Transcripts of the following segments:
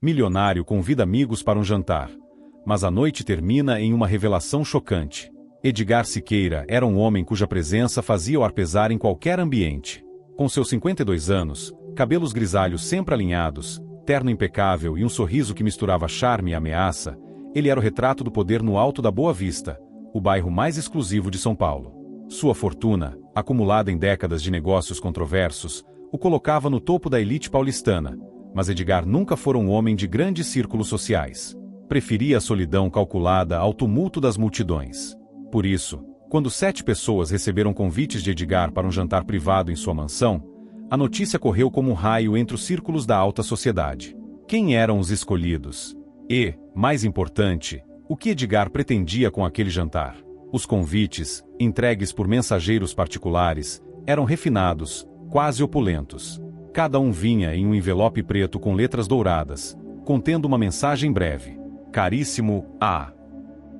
Milionário convida amigos para um jantar. Mas a noite termina em uma revelação chocante. Edgar Siqueira era um homem cuja presença fazia o ar pesar em qualquer ambiente. Com seus 52 anos, cabelos grisalhos sempre alinhados, terno impecável e um sorriso que misturava charme e ameaça, ele era o retrato do poder no alto da Boa Vista, o bairro mais exclusivo de São Paulo. Sua fortuna, acumulada em décadas de negócios controversos, o colocava no topo da elite paulistana, mas Edgar nunca fora um homem de grandes círculos sociais. Preferia a solidão calculada ao tumulto das multidões. Por isso, quando 7 pessoas receberam convites de Edgar para um jantar privado em sua mansão, a notícia correu como um raio entre os círculos da alta sociedade. Quem eram os escolhidos? E, mais importante, o que Edgar pretendia com aquele jantar? Os convites, entregues por mensageiros particulares, eram refinados, quase opulentos. Cada um vinha em um envelope preto com letras douradas, contendo uma mensagem breve. Caríssimo A.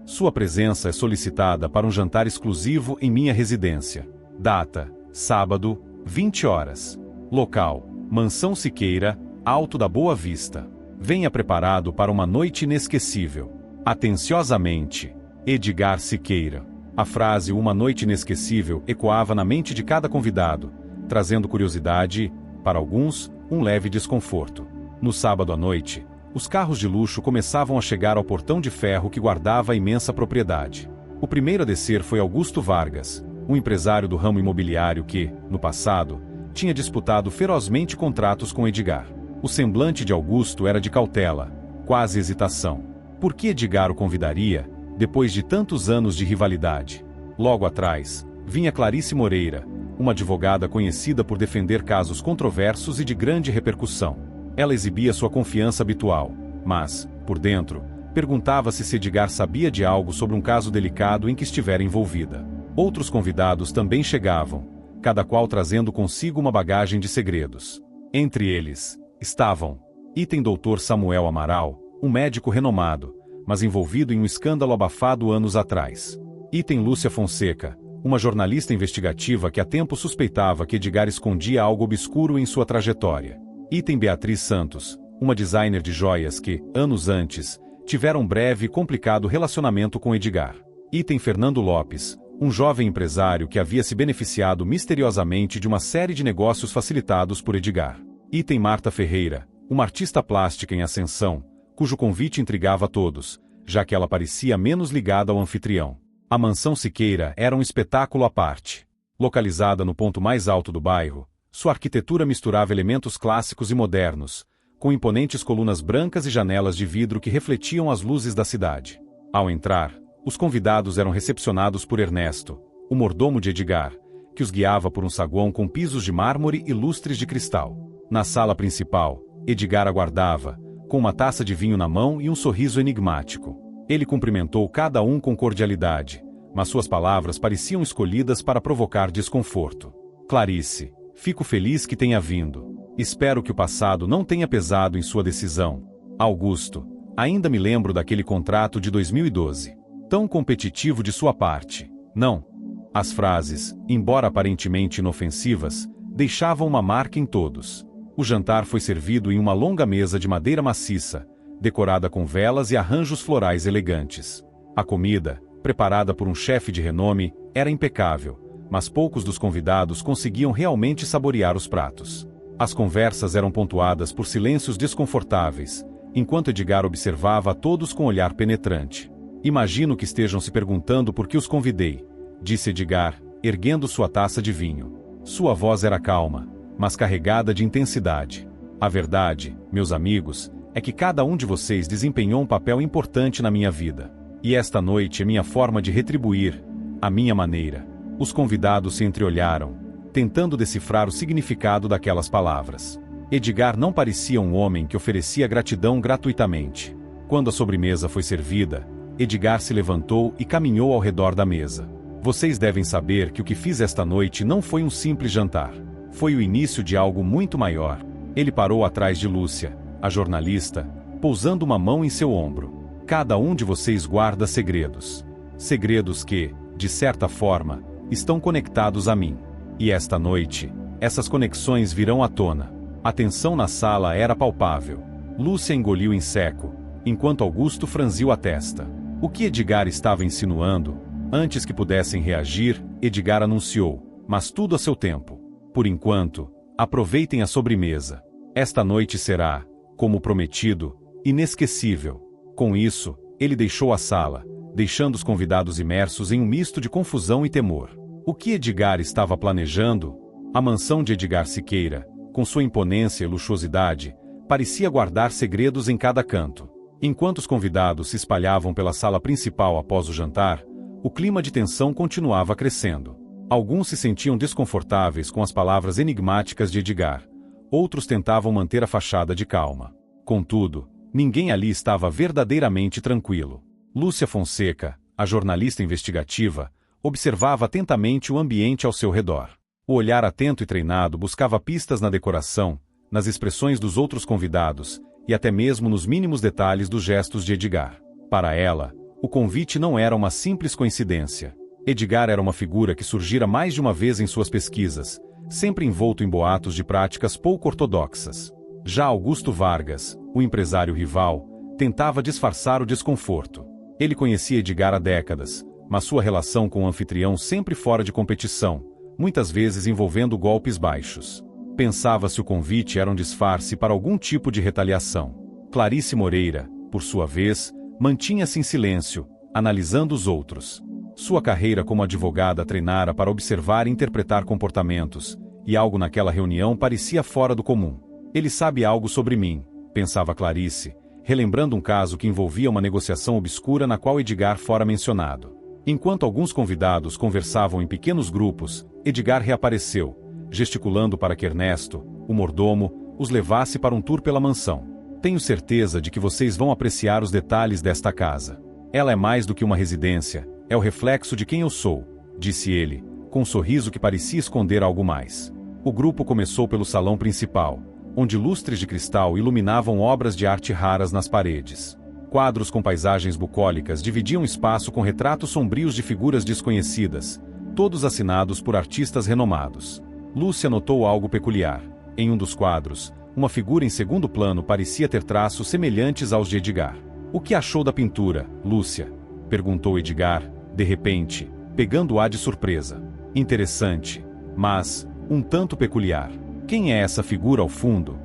Sua presença é solicitada para um jantar exclusivo em minha residência. Data: sábado, 20 horas. Local: Mansão Siqueira, Alto da Boa Vista. Venha preparado para uma noite inesquecível. Atenciosamente, Edgar Siqueira. A frase "uma noite inesquecível" ecoava na mente de cada convidado, trazendo curiosidade e, para alguns, um leve desconforto. No sábado à noite, os carros de luxo começavam a chegar ao portão de ferro que guardava a imensa propriedade. O primeiro a descer foi Augusto Vargas, um empresário do ramo imobiliário que, no passado, tinha disputado ferozmente contratos com Edgar. O semblante de Augusto era de cautela, quase hesitação. Por que Edgar o convidaria, depois de tantos anos de rivalidade? Logo atrás, vinha Clarice Moreira, uma advogada conhecida por defender casos controversos e de grande repercussão. Ela exibia sua confiança habitual, mas, por dentro, perguntava-se se Edgar sabia de algo sobre um caso delicado em que estivera envolvida. Outros convidados também chegavam, cada qual trazendo consigo uma bagagem de segredos. Entre eles, estavam item Dr. Samuel Amaral, um médico renomado, mas envolvido em um escândalo abafado anos atrás. Item Lúcia Fonseca, uma jornalista investigativa que há tempo suspeitava que Edgar escondia algo obscuro em sua trajetória. Item Beatriz Santos, uma designer de joias que, anos antes, tivera um breve e complicado relacionamento com Edgar. Item Fernando Lopes, um jovem empresário que havia se beneficiado misteriosamente de uma série de negócios facilitados por Edgar. Item Marta Ferreira, uma artista plástica em ascensão, cujo convite intrigava a todos, já que ela parecia menos ligada ao anfitrião. A Mansão Siqueira era um espetáculo à parte. Localizada no ponto mais alto do bairro, sua arquitetura misturava elementos clássicos e modernos, com imponentes colunas brancas e janelas de vidro que refletiam as luzes da cidade. Ao entrar, os convidados eram recepcionados por Ernesto, o mordomo de Edgar, que os guiava por um saguão com pisos de mármore e lustres de cristal. Na sala principal, Edgar aguardava, com uma taça de vinho na mão e um sorriso enigmático. Ele cumprimentou cada um com cordialidade, mas suas palavras pareciam escolhidas para provocar desconforto. Clarice, fico feliz que tenha vindo. Espero que o passado não tenha pesado em sua decisão. Augusto, ainda me lembro daquele contrato de 2012. Tão competitivo de sua parte. Não. As frases, embora aparentemente inofensivas, deixavam uma marca em todos. O jantar foi servido em uma longa mesa de madeira maciça, decorada com velas e arranjos florais elegantes. A comida, preparada por um chefe de renome, era impecável, mas poucos dos convidados conseguiam realmente saborear os pratos. As conversas eram pontuadas por silêncios desconfortáveis, enquanto Edgar observava a todos com olhar penetrante. Imagino que estejam se perguntando por que os convidei, disse Edgar, erguendo sua taça de vinho. Sua voz era calma, mas carregada de intensidade. A verdade, meus amigos, é que cada um de vocês desempenhou um papel importante na minha vida. E esta noite é minha forma de retribuir, à minha maneira. Os convidados se entreolharam, tentando decifrar o significado daquelas palavras. Edgar não parecia um homem que oferecia gratidão gratuitamente. Quando a sobremesa foi servida, Edgar se levantou e caminhou ao redor da mesa. Vocês devem saber que o que fiz esta noite não foi um simples jantar. Foi o início de algo muito maior. Ele parou atrás de Lúcia, a jornalista, pousando uma mão em seu ombro. Cada um de vocês guarda segredos. Segredos que, de certa forma, estão conectados a mim. E esta noite, essas conexões virão à tona. A tensão na sala era palpável. Lúcia engoliu em seco, enquanto Augusto franziu a testa. O que Edgar estava insinuando? Antes que pudessem reagir, Edgar anunciou: mas tudo a seu tempo. Por enquanto, aproveitem a sobremesa. Esta noite será, como prometido, inesquecível. Com isso, ele deixou a sala, deixando os convidados imersos em um misto de confusão e temor. O que Edgar estava planejando? A mansão de Edgar Siqueira, com sua imponência e luxuosidade, parecia guardar segredos em cada canto. Enquanto os convidados se espalhavam pela sala principal após o jantar, o clima de tensão continuava crescendo. Alguns se sentiam desconfortáveis com as palavras enigmáticas de Edgar. Outros tentavam manter a fachada de calma. Contudo, ninguém ali estava verdadeiramente tranquilo. Lúcia Fonseca, a jornalista investigativa, observava atentamente o ambiente ao seu redor. O olhar atento e treinado buscava pistas na decoração, nas expressões dos outros convidados, e até mesmo nos mínimos detalhes dos gestos de Edgar. Para ela, o convite não era uma simples coincidência. Edgar era uma figura que surgira mais de uma vez em suas pesquisas, sempre envolto em boatos de práticas pouco ortodoxas. Já Augusto Vargas, o empresário rival, tentava disfarçar o desconforto. Ele conhecia Edgar há décadas, mas sua relação com o anfitrião sempre fora de competição, muitas vezes envolvendo golpes baixos. Pensava se o convite era um disfarce para algum tipo de retaliação. Clarice Moreira, por sua vez, mantinha-se em silêncio, analisando os outros. Sua carreira como advogada treinara para observar e interpretar comportamentos, e algo naquela reunião parecia fora do comum. Ele sabe algo sobre mim, pensava Clarice, relembrando um caso que envolvia uma negociação obscura na qual Edgar fora mencionado. Enquanto alguns convidados conversavam em pequenos grupos, Edgar reapareceu, gesticulando para que Ernesto, o mordomo, os levasse para um tour pela mansão. Tenho certeza de que vocês vão apreciar os detalhes desta casa. Ela é mais do que uma residência, é o reflexo de quem eu sou, disse ele, com um sorriso que parecia esconder algo mais. O grupo começou pelo salão principal, onde lustres de cristal iluminavam obras de arte raras nas paredes. Quadros com paisagens bucólicas dividiam o espaço com retratos sombrios de figuras desconhecidas, todos assinados por artistas renomados. Lúcia notou algo peculiar. Em um dos quadros, uma figura em segundo plano parecia ter traços semelhantes aos de Edgar. O que achou da pintura, Lúcia? Perguntou Edgar, de repente, pegando-a de surpresa. Interessante, mas um tanto peculiar. Quem é essa figura ao fundo?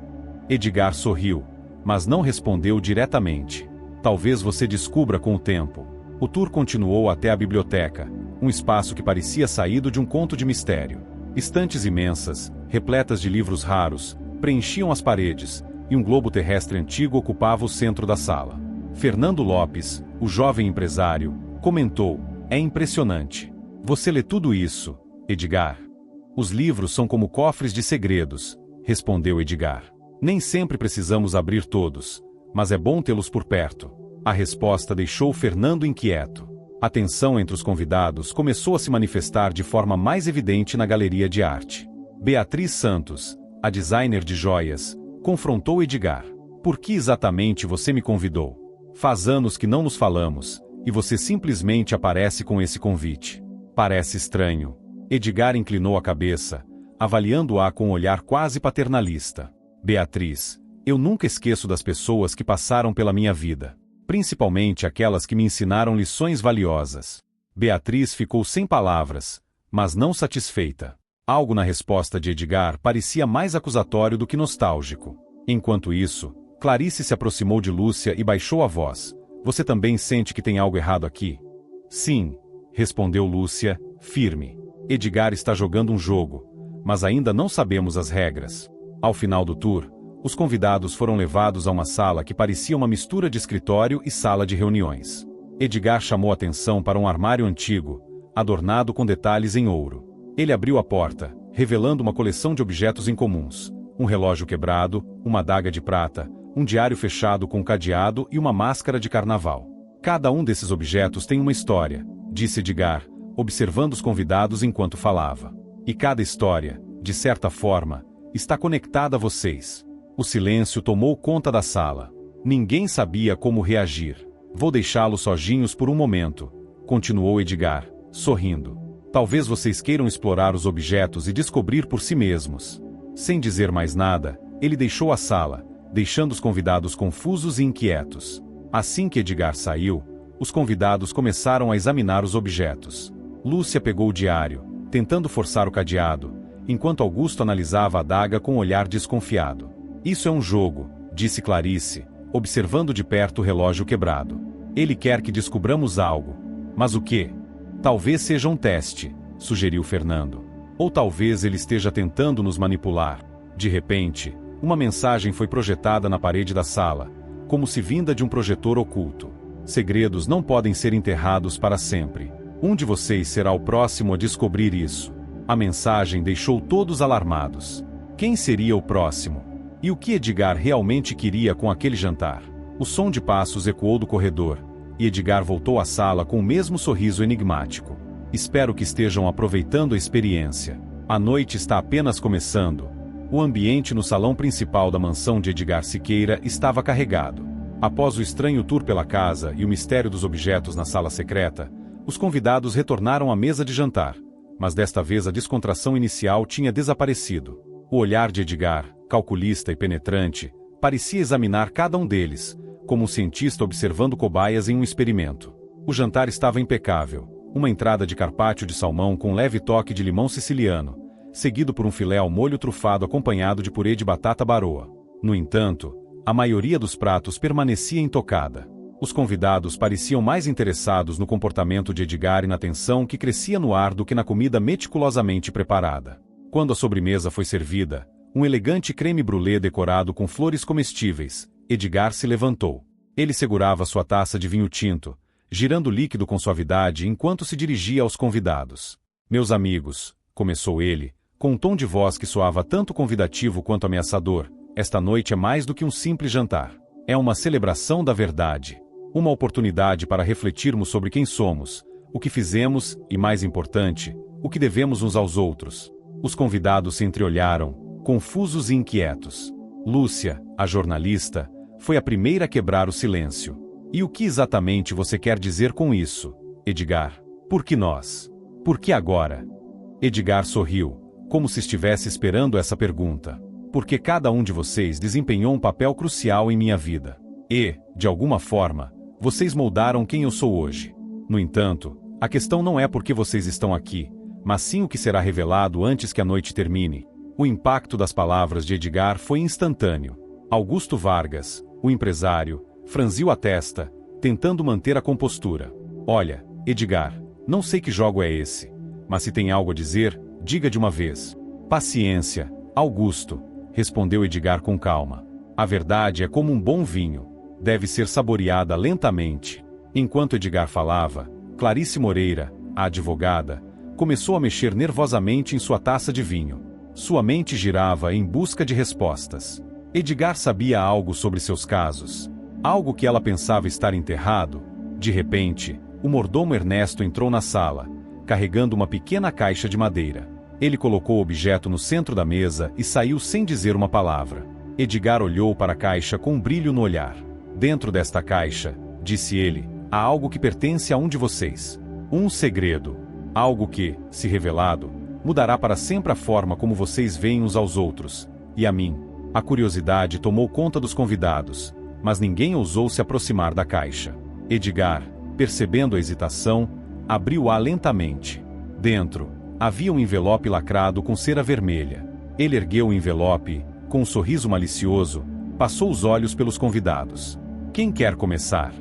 Edgar sorriu, mas não respondeu diretamente. Talvez você descubra com o tempo. O tour continuou até a biblioteca, um espaço que parecia saído de um conto de mistério. Estantes imensas, repletas de livros raros, preenchiam as paredes, e um globo terrestre antigo ocupava o centro da sala. Fernando Lopes, o jovem empresário, comentou: é impressionante. Você lê tudo isso, Edgar? Os livros são como cofres de segredos, respondeu Edgar. Nem sempre precisamos abrir todos, mas é bom tê-los por perto. A resposta deixou Fernando inquieto. A tensão entre os convidados começou a se manifestar de forma mais evidente na galeria de arte. Beatriz Santos, a designer de joias, confrontou Edgar. Por que exatamente você me convidou? Faz anos que não nos falamos, e você simplesmente aparece com esse convite. Parece estranho. Edgar inclinou a cabeça, avaliando-a com um olhar quase paternalista. Beatriz, eu nunca esqueço das pessoas que passaram pela minha vida, principalmente aquelas que me ensinaram lições valiosas. Beatriz ficou sem palavras, mas não satisfeita. Algo na resposta de Edgar parecia mais acusatório do que nostálgico. Enquanto isso, Clarice se aproximou de Lúcia e baixou a voz. Você também sente que tem algo errado aqui? Sim, respondeu Lúcia, firme. Edgar está jogando um jogo, mas ainda não sabemos as regras. Ao final do tour, os convidados foram levados a uma sala que parecia uma mistura de escritório e sala de reuniões. Edgar chamou atenção para um armário antigo, adornado com detalhes em ouro. Ele abriu a porta, revelando uma coleção de objetos incomuns: um relógio quebrado, uma adaga de prata, um diário fechado com cadeado e uma máscara de carnaval. Cada um desses objetos tem uma história, disse Edgar, observando os convidados enquanto falava. E cada história, de certa forma, está conectada a vocês. O silêncio tomou conta da sala. Ninguém sabia como reagir. Vou deixá-los sozinhos por um momento, continuou Edgar, sorrindo. Talvez vocês queiram explorar os objetos e descobrir por si mesmos. Sem dizer mais nada, ele deixou a sala, deixando os convidados confusos e inquietos. Assim que Edgar saiu, os convidados começaram a examinar os objetos. Lúcia pegou o diário, tentando forçar o cadeado, enquanto Augusto analisava a adaga com um olhar desconfiado. Isso é um jogo, disse Clarice, observando de perto o relógio quebrado. Ele quer que descubramos algo. Mas o quê? Talvez seja um teste, sugeriu Fernando. Ou talvez ele esteja tentando nos manipular. De repente, uma mensagem foi projetada na parede da sala, como se vinda de um projetor oculto. Segredos não podem ser enterrados para sempre. Um de vocês será o próximo a descobrir isso. A mensagem deixou todos alarmados. Quem seria o próximo? E o que Edgar realmente queria com aquele jantar? O som de passos ecoou do corredor, e Edgar voltou à sala com o mesmo sorriso enigmático. Espero que estejam aproveitando a experiência. A noite está apenas começando. O ambiente no salão principal da mansão de Edgar Siqueira estava carregado. Após o estranho tour pela casa e o mistério dos objetos na sala secreta, os convidados retornaram à mesa de jantar. Mas desta vez a descontração inicial tinha desaparecido. O olhar de Edgar, calculista e penetrante, parecia examinar cada um deles, como um cientista observando cobaias em um experimento. O jantar estava impecável. Uma entrada de carpaccio de salmão com um leve toque de limão siciliano, seguido por um filé ao molho trufado acompanhado de purê de batata baroa. No entanto, a maioria dos pratos permanecia intocada. Os convidados pareciam mais interessados no comportamento de Edgar e na tensão que crescia no ar do que na comida meticulosamente preparada. Quando a sobremesa foi servida, um elegante creme brulee decorado com flores comestíveis, Edgar se levantou. Ele segurava sua taça de vinho tinto, girando o líquido com suavidade enquanto se dirigia aos convidados. Meus amigos, começou ele, com um tom de voz que soava tanto convidativo quanto ameaçador, esta noite é mais do que um simples jantar. É uma celebração da verdade. Uma oportunidade para refletirmos sobre quem somos, o que fizemos e, mais importante, o que devemos uns aos outros. Os convidados se entreolharam, confusos e inquietos. Lúcia, a jornalista, foi a primeira a quebrar o silêncio. E o que exatamente você quer dizer com isso, Edgar? Por que nós? Por que agora? Edgar sorriu, como se estivesse esperando essa pergunta. Porque cada um de vocês desempenhou um papel crucial em minha vida. E, de alguma forma, vocês moldaram quem eu sou hoje. No entanto, a questão não é por que vocês estão aqui, mas sim o que será revelado antes que a noite termine. O impacto das palavras de Edgar foi instantâneo. Augusto Vargas, o empresário, franziu a testa, tentando manter a compostura. Olha, Edgar, não sei que jogo é esse, mas se tem algo a dizer, diga de uma vez. Paciência, Augusto, respondeu Edgar com calma. A verdade é como um bom vinho. Deve ser saboreada lentamente. Enquanto Edgar falava, Clarice Moreira, a advogada, começou a mexer nervosamente em sua taça de vinho. Sua mente girava em busca de respostas. Edgar sabia algo sobre seus casos. Algo que ela pensava estar enterrado. De repente, o mordomo Ernesto entrou na sala, carregando uma pequena caixa de madeira. Ele colocou o objeto no centro da mesa e saiu sem dizer uma palavra. Edgar olhou para a caixa com um brilho no olhar. Dentro desta caixa, disse ele, há algo que pertence a um de vocês. Um segredo. Algo que, se revelado, mudará para sempre a forma como vocês veem uns aos outros. E a mim. A curiosidade tomou conta dos convidados, mas ninguém ousou se aproximar da caixa. Edgar, percebendo a hesitação, abriu-a lentamente. Dentro, havia um envelope lacrado com cera vermelha. Ele ergueu o envelope, com um sorriso malicioso, passou os olhos pelos convidados. Quem quer começar?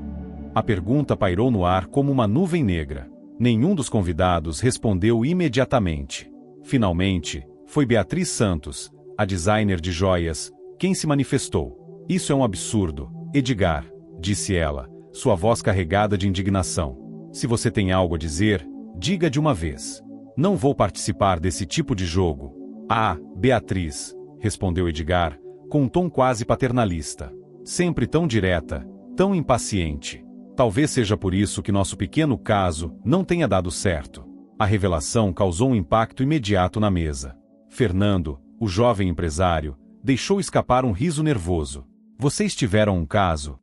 A pergunta pairou no ar como uma nuvem negra. Nenhum dos convidados respondeu imediatamente. Finalmente, foi Beatriz Santos, a designer de joias, quem se manifestou. Isso é um absurdo, Edgar, disse ela, sua voz carregada de indignação. Se você tem algo a dizer, diga de uma vez. Não vou participar desse tipo de jogo. Ah, Beatriz, respondeu Edgar, com um tom quase paternalista. Sempre tão direta, tão impaciente. Talvez seja por isso que nosso pequeno caso não tenha dado certo. A revelação causou um impacto imediato na mesa. Fernando, o jovem empresário, deixou escapar um riso nervoso. Vocês tiveram um caso?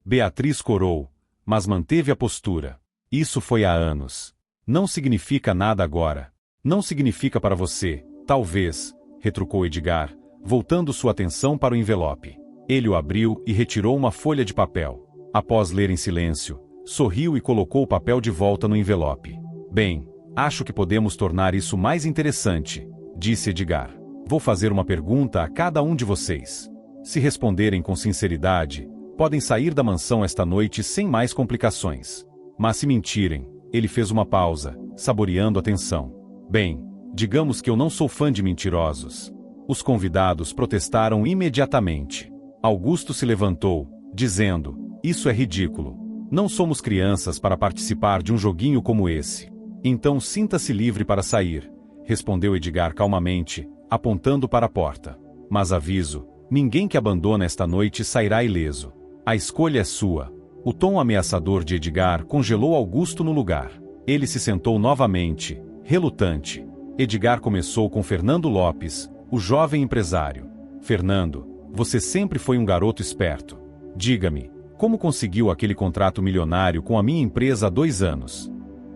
Beatriz corou, mas manteve a postura. Isso foi há anos. Não significa nada agora. Não significa para você, talvez, retrucou Edgar, voltando sua atenção para o envelope. Ele o abriu e retirou uma folha de papel. Após ler em silêncio, sorriu e colocou o papel de volta no envelope. Bem, acho que podemos tornar isso mais interessante, disse Edgar. Vou fazer uma pergunta a cada um de vocês. Se responderem com sinceridade, podem sair da mansão esta noite sem mais complicações. Mas se mentirem, ele fez uma pausa, saboreando a tensão. Bem, digamos que eu não sou fã de mentirosos. Os convidados protestaram imediatamente. Augusto se levantou, dizendo: isso é ridículo. Não somos crianças para participar de um joguinho como esse. Então sinta-se livre para sair, respondeu Edgar calmamente, apontando para a porta. Mas aviso, ninguém que abandona esta noite sairá ileso. A escolha é sua. O tom ameaçador de Edgar congelou Augusto no lugar. Ele se sentou novamente, relutante. Edgar começou com Fernando Lopes, o jovem empresário. Fernando, você sempre foi um garoto esperto. Diga-me, como conseguiu aquele contrato milionário com a minha empresa há 2 anos?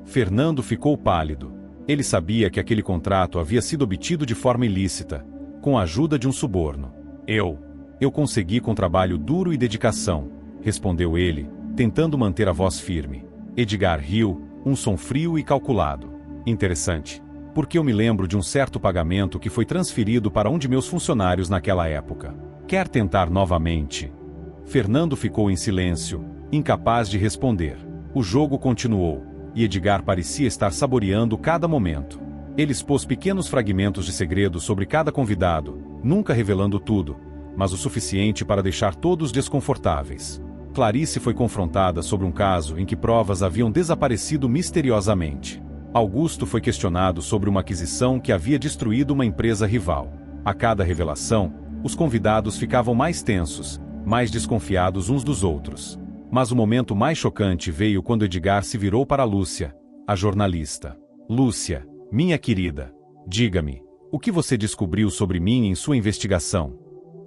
Fernando ficou pálido. Ele sabia que aquele contrato havia sido obtido de forma ilícita, com a ajuda de um suborno. Eu consegui com trabalho duro e dedicação, respondeu ele, tentando manter a voz firme. Edgar riu, um som frio e calculado. Interessante, porque eu me lembro de um certo pagamento que foi transferido para um de meus funcionários naquela época. Quer tentar novamente? Fernando ficou em silêncio, incapaz de responder. O jogo continuou, e Edgar parecia estar saboreando cada momento. Ele expôs pequenos fragmentos de segredo sobre cada convidado, nunca revelando tudo, mas o suficiente para deixar todos desconfortáveis. Clarice foi confrontada sobre um caso em que provas haviam desaparecido misteriosamente. Augusto foi questionado sobre uma aquisição que havia destruído uma empresa rival. A cada revelação, os convidados ficavam mais tensos, mais desconfiados uns dos outros. Mas o momento mais chocante veio quando Edgar se virou para Lúcia, a jornalista. Lúcia, minha querida, diga-me, o que você descobriu sobre mim em sua investigação?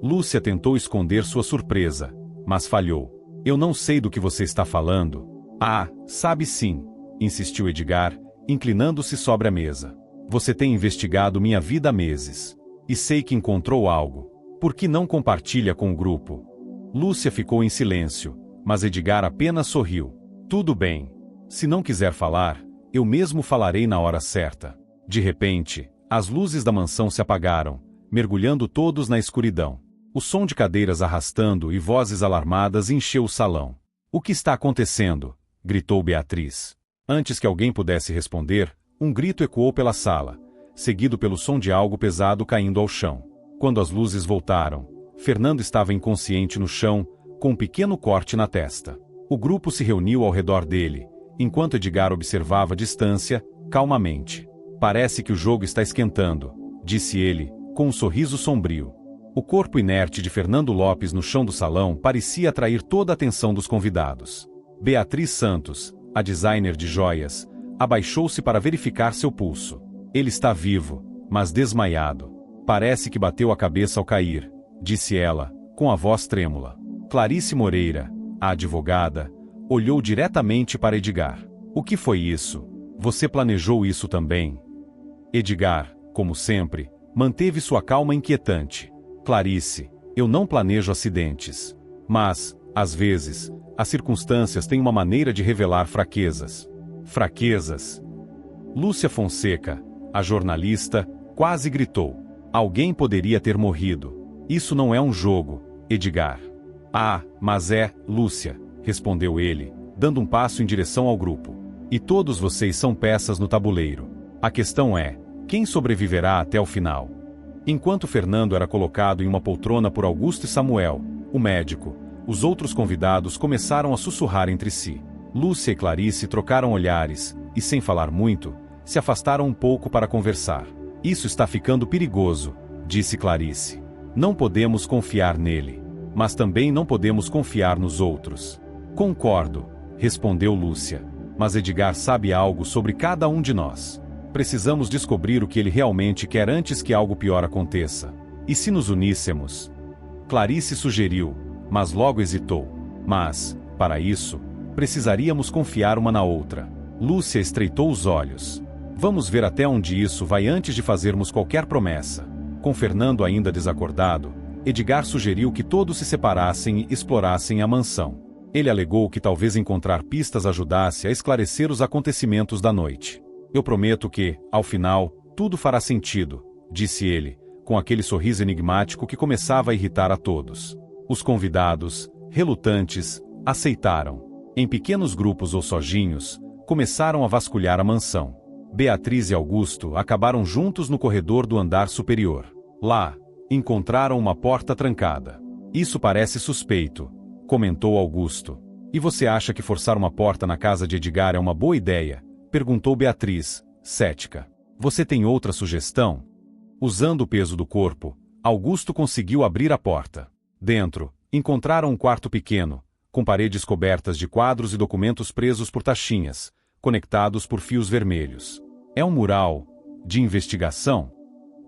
Lúcia tentou esconder sua surpresa, mas falhou. Eu não sei do que você está falando. Ah, sabe sim, insistiu Edgar, inclinando-se sobre a mesa. Você tem investigado minha vida há meses. E sei que encontrou algo. Por que não compartilha com o grupo? Lúcia ficou em silêncio, mas Edgar apenas sorriu. Tudo bem. Se não quiser falar, eu mesmo falarei na hora certa. De repente, as luzes da mansão se apagaram, mergulhando todos na escuridão. O som de cadeiras arrastando e vozes alarmadas encheu o salão. O que está acontecendo? Gritou Beatriz. Antes que alguém pudesse responder, um grito ecoou pela sala, seguido pelo som de algo pesado caindo ao chão. Quando as luzes voltaram, Fernando estava inconsciente no chão, com um pequeno corte na testa. O grupo se reuniu ao redor dele, enquanto Edgar observava a distância, calmamente. Parece que o jogo está esquentando, disse ele, com um sorriso sombrio. O corpo inerte de Fernando Lopes no chão do salão parecia atrair toda a atenção dos convidados. Beatriz Santos, a designer de joias, abaixou-se para verificar seu pulso. Ele está vivo, mas desmaiado. Parece que bateu a cabeça ao cair, disse ela, com a voz trêmula. Clarice Moreira, a advogada, olhou diretamente para Edgar. O que foi isso? Você planejou isso também? Edgar, como sempre, manteve sua calma inquietante. Clarice, eu não planejo acidentes. Mas, às vezes, as circunstâncias têm uma maneira de revelar fraquezas. Fraquezas? Lúcia Fonseca, a jornalista, quase gritou. Alguém poderia ter morrido. Isso não é um jogo, Edgar. Ah, mas é, Lúcia, respondeu ele, dando um passo em direção ao grupo. E todos vocês são peças no tabuleiro. A questão é, quem sobreviverá até o final? Enquanto Fernando era colocado em uma poltrona por Augusto e Samuel, o médico, os outros convidados começaram a sussurrar entre si. Lúcia e Clarice trocaram olhares, e sem falar muito, se afastaram um pouco para conversar. Isso está ficando perigoso, disse Clarice. Não podemos confiar nele. Mas também não podemos confiar nos outros. Concordo, respondeu Lúcia. Mas Edgar sabe algo sobre cada um de nós. Precisamos descobrir o que ele realmente quer antes que algo pior aconteça. E se nos uníssemos? Clarice sugeriu, mas logo hesitou. Mas, para isso, precisaríamos confiar uma na outra. Lúcia estreitou os olhos. Vamos ver até onde isso vai antes de fazermos qualquer promessa. Com Fernando ainda desacordado, Edgar sugeriu que todos se separassem e explorassem a mansão. Ele alegou que talvez encontrar pistas ajudasse a esclarecer os acontecimentos da noite. Eu prometo que, ao final, tudo fará sentido, disse ele, com aquele sorriso enigmático que começava a irritar a todos. Os convidados, relutantes, aceitaram. Em pequenos grupos ou sozinhos, começaram a vasculhar a mansão. Beatriz e Augusto acabaram juntos no corredor do andar superior. Lá, encontraram uma porta trancada. Isso parece suspeito, comentou Augusto. E você acha que forçar uma porta na casa de Edgar é uma boa ideia? Perguntou Beatriz, cética. Você tem outra sugestão? Usando o peso do corpo, Augusto conseguiu abrir a porta. Dentro, encontraram um quarto pequeno, com paredes cobertas de quadros e documentos presos por taxinhas, conectados por fios vermelhos. É um mural de investigação?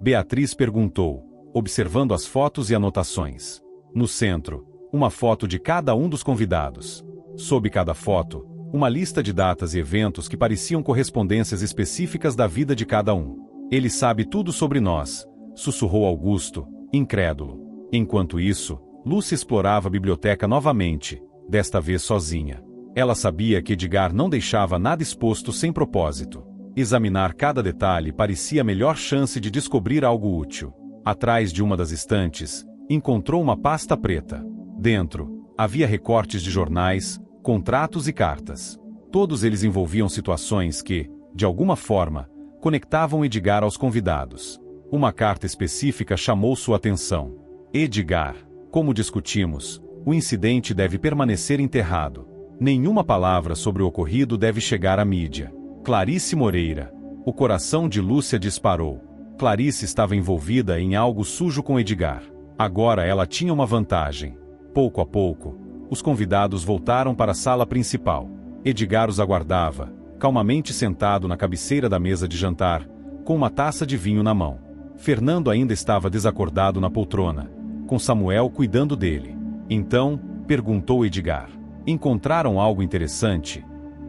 Beatriz perguntou, observando as fotos e anotações. No centro, uma foto de cada um dos convidados. Sob cada foto, uma lista de datas e eventos que pareciam correspondências específicas da vida de cada um. Ele sabe tudo sobre nós, sussurrou Augusto, incrédulo. Enquanto isso, Lúcia explorava a biblioteca novamente, desta vez sozinha. Ela sabia que Edgar não deixava nada exposto sem propósito. Examinar cada detalhe parecia a melhor chance de descobrir algo útil. Atrás de uma das estantes, encontrou uma pasta preta. Dentro, havia recortes de jornais, contratos e cartas. Todos eles envolviam situações que, de alguma forma, conectavam Edgar aos convidados. Uma carta específica chamou sua atenção. Edgar, como discutimos, o incidente deve permanecer enterrado. Nenhuma palavra sobre o ocorrido deve chegar à mídia. Clarice Moreira. O coração de Lúcia disparou. Clarice estava envolvida em algo sujo com Edgar. Agora ela tinha uma vantagem. Pouco a pouco, os convidados voltaram para a sala principal. Edgar os aguardava, calmamente sentado na cabeceira da mesa de jantar, com uma taça de vinho na mão. Fernando ainda estava desacordado na poltrona, com Samuel cuidando dele. Então, perguntou Edgar. Encontraram algo interessante?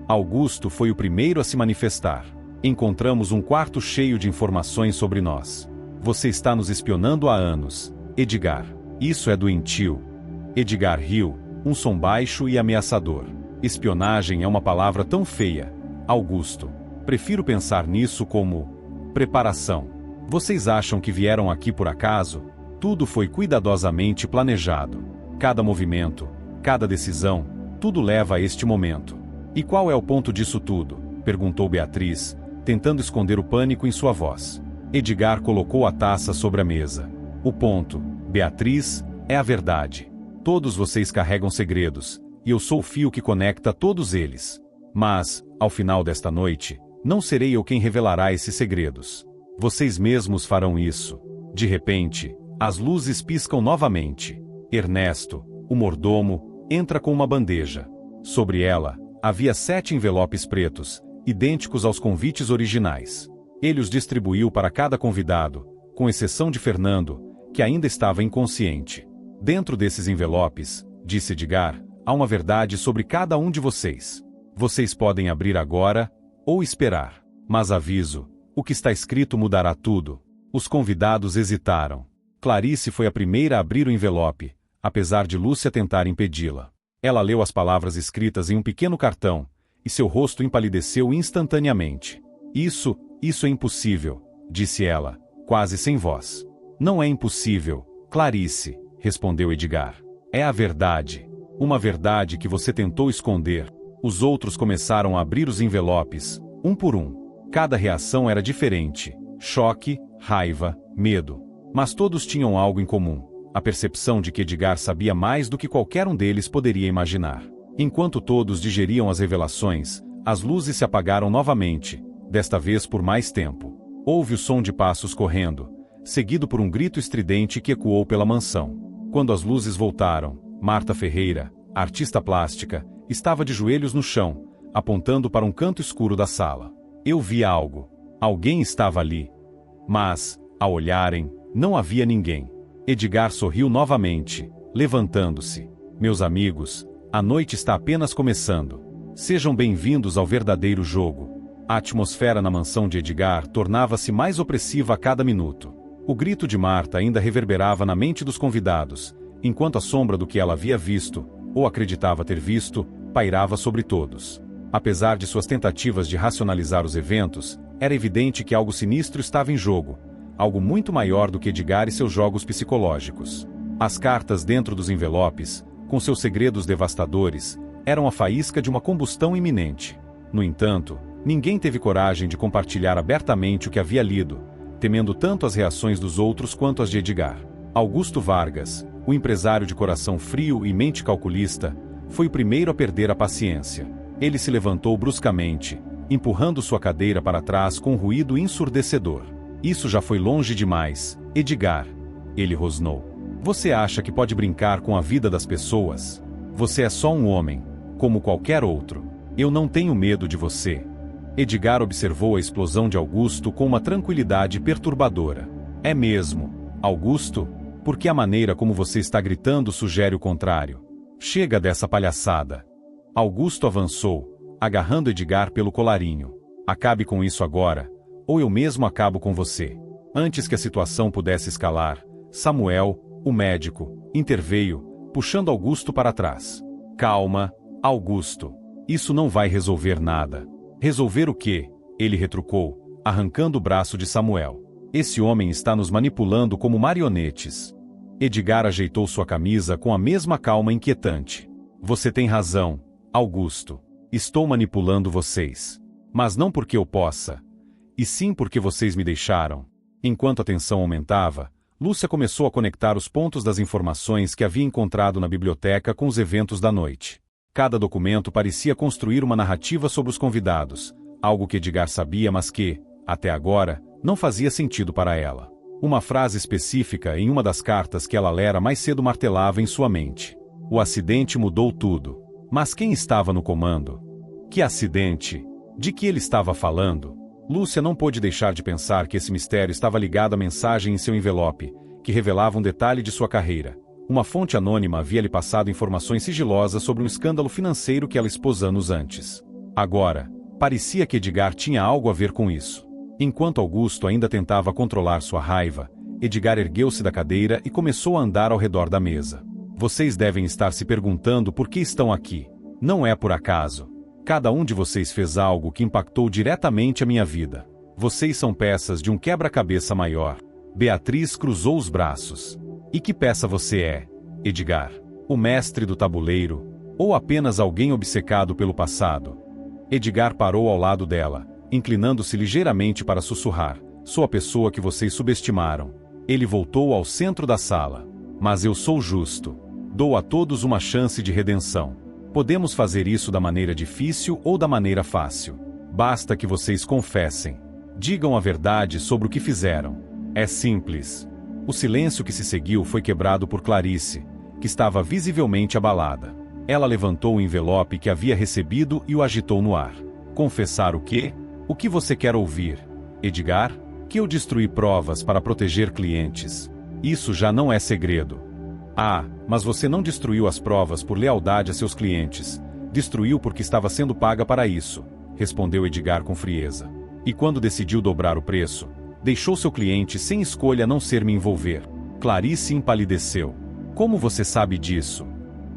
Augusto foi o primeiro a se manifestar. Encontramos um quarto cheio de informações sobre nós. Você está nos espionando há anos, Edgar. Isso é doentio. Edgar riu, um som baixo e ameaçador. Espionagem é uma palavra tão feia, Augusto. Prefiro pensar nisso como preparação. Vocês acham que vieram aqui por acaso? Tudo foi cuidadosamente planejado. Cada movimento, cada decisão, tudo leva a este momento. E qual é o ponto disso tudo? Perguntou Beatriz, tentando esconder o pânico em sua voz. Edgar colocou a taça sobre a mesa. O ponto, Beatriz, é a verdade. Todos vocês carregam segredos, e eu sou o fio que conecta todos eles. Mas, ao final desta noite, não serei eu quem revelará esses segredos. Vocês mesmos farão isso. De repente, as luzes piscam novamente. Ernesto, o mordomo, entra com uma bandeja. Sobre ela, havia 7 envelopes pretos, idênticos aos convites originais. Ele os distribuiu para cada convidado, com exceção de Fernando, que ainda estava inconsciente. Dentro desses envelopes, disse Edgar, há uma verdade sobre cada um de vocês. Vocês podem abrir agora, ou esperar. Mas aviso, o que está escrito mudará tudo. Os convidados hesitaram. Clarice foi a primeira a abrir o envelope, apesar de Lúcia tentar impedi-la. Ela leu as palavras escritas em um pequeno cartão, e seu rosto empalideceu instantaneamente. Isso é impossível, disse ela, quase sem voz. Não é impossível, Clarice, respondeu Edgar. É a verdade. Uma verdade que você tentou esconder. Os outros começaram a abrir os envelopes, um por um. Cada reação era diferente. Choque, raiva, medo. Mas todos tinham algo em comum. A percepção de que Edgar sabia mais do que qualquer um deles poderia imaginar. Enquanto todos digeriam as revelações, as luzes se apagaram novamente, desta vez por mais tempo. Houve o som de passos correndo, seguido por um grito estridente que ecoou pela mansão. Quando as luzes voltaram, Marta Ferreira, artista plástica, estava de joelhos no chão, apontando para um canto escuro da sala. Eu vi algo. Alguém estava ali. Mas, ao olharem, não havia ninguém. Edgar sorriu novamente, levantando-se. Meus amigos, a noite está apenas começando. Sejam bem-vindos ao verdadeiro jogo. A atmosfera na mansão de Edgar tornava-se mais opressiva a cada minuto. O grito de Marta ainda reverberava na mente dos convidados, enquanto a sombra do que ela havia visto, ou acreditava ter visto, pairava sobre todos. Apesar de suas tentativas de racionalizar os eventos, era evidente que algo sinistro estava em jogo, algo muito maior do que Edgar e seus jogos psicológicos. As cartas dentro dos envelopes, com seus segredos devastadores, eram a faísca de uma combustão iminente. No entanto, ninguém teve coragem de compartilhar abertamente o que havia lido, temendo tanto as reações dos outros quanto as de Edgar. Augusto Vargas, o empresário de coração frio e mente calculista, foi o primeiro a perder a paciência. Ele se levantou bruscamente, empurrando sua cadeira para trás com um ruído ensurdecedor. Isso já foi longe demais, Edgar. Ele rosnou. Você acha que pode brincar com a vida das pessoas? Você é só um homem, como qualquer outro. Eu não tenho medo de você. Edgar observou a explosão de Augusto com uma tranquilidade perturbadora. É mesmo, Augusto? Porque a maneira como você está gritando sugere o contrário. Chega dessa palhaçada. Augusto avançou, agarrando Edgar pelo colarinho. Acabe com isso agora, ou eu mesmo acabo com você. Antes que a situação pudesse escalar, Samuel, o médico, interveio, puxando Augusto para trás. Calma, Augusto. Isso não vai resolver nada. Resolver o quê? Ele retrucou, arrancando o braço de Samuel. Esse homem está nos manipulando como marionetes. Edgar ajeitou sua camisa com a mesma calma inquietante. Você tem razão, Augusto. Estou manipulando vocês. Mas não porque eu possa. E sim porque vocês me deixaram. Enquanto a tensão aumentava, Lúcia começou a conectar os pontos das informações que havia encontrado na biblioteca com os eventos da noite. Cada documento parecia construir uma narrativa sobre os convidados, algo que Edgar sabia mas que, até agora, não fazia sentido para ela. Uma frase específica em uma das cartas que ela lera mais cedo martelava em sua mente. O acidente mudou tudo. Mas quem estava no comando? Que acidente? De que ele estava falando? Lúcia não pôde deixar de pensar que esse mistério estava ligado à mensagem em seu envelope, que revelava um detalhe de sua carreira. Uma fonte anônima havia lhe passado informações sigilosas sobre um escândalo financeiro que ela expôs anos antes. Agora, parecia que Edgar tinha algo a ver com isso. Enquanto Augusto ainda tentava controlar sua raiva, Edgar ergueu-se da cadeira e começou a andar ao redor da mesa. Vocês devem estar se perguntando por que estão aqui. Não é por acaso. Cada um de vocês fez algo que impactou diretamente a minha vida. Vocês são peças de um quebra-cabeça maior. Beatriz cruzou os braços. E que peça você é, Edgar? O mestre do tabuleiro? Ou apenas alguém obcecado pelo passado? Edgar parou ao lado dela, inclinando-se ligeiramente para sussurrar. Sou a pessoa que vocês subestimaram. Ele voltou ao centro da sala. Mas eu sou justo. Dou a todos uma chance de redenção. Podemos fazer isso da maneira difícil ou da maneira fácil. Basta que vocês confessem. Digam a verdade sobre o que fizeram. É simples. O silêncio que se seguiu foi quebrado por Clarice, que estava visivelmente abalada. Ela levantou o envelope que havia recebido e o agitou no ar. Confessar o quê? O que você quer ouvir, Edgar? Que eu destruí provas para proteger clientes. Isso já não é segredo. Ah, mas você não destruiu as provas por lealdade a seus clientes. Destruiu porque estava sendo paga para isso, respondeu Edgar com frieza. E quando decidiu dobrar o preço, deixou seu cliente sem escolha a não ser me envolver. Clarice empalideceu. Como você sabe disso?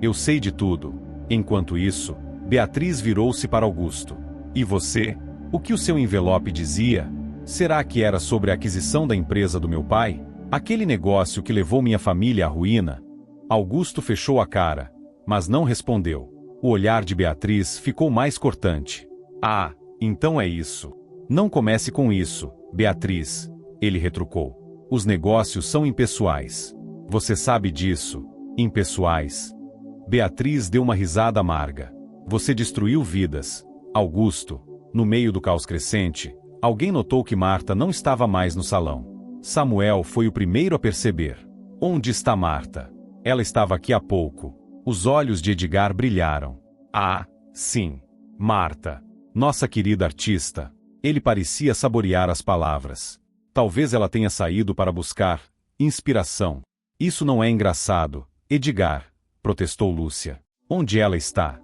Eu sei de tudo. Enquanto isso, Beatriz virou-se para Augusto. E você? O que o seu envelope dizia? Será que era sobre a aquisição da empresa do meu pai? Aquele negócio que levou minha família à ruína? Augusto fechou a cara, mas não respondeu. O olhar de Beatriz ficou mais cortante. Ah, então é isso. Não comece com isso, Beatriz, ele retrucou. Os negócios são impessoais. Você sabe disso. Impessoais. Beatriz deu uma risada amarga. Você destruiu vidas, Augusto. No meio do caos crescente, alguém notou que Marta não estava mais no salão. Samuel foi o primeiro a perceber. Onde está Marta? Ela estava aqui há pouco. Os olhos de Edgar brilharam. Ah, sim. Marta. Nossa querida artista. Ele parecia saborear as palavras. Talvez ela tenha saído para buscar inspiração. Isso não é engraçado, Edgar, protestou Lúcia. Onde ela está?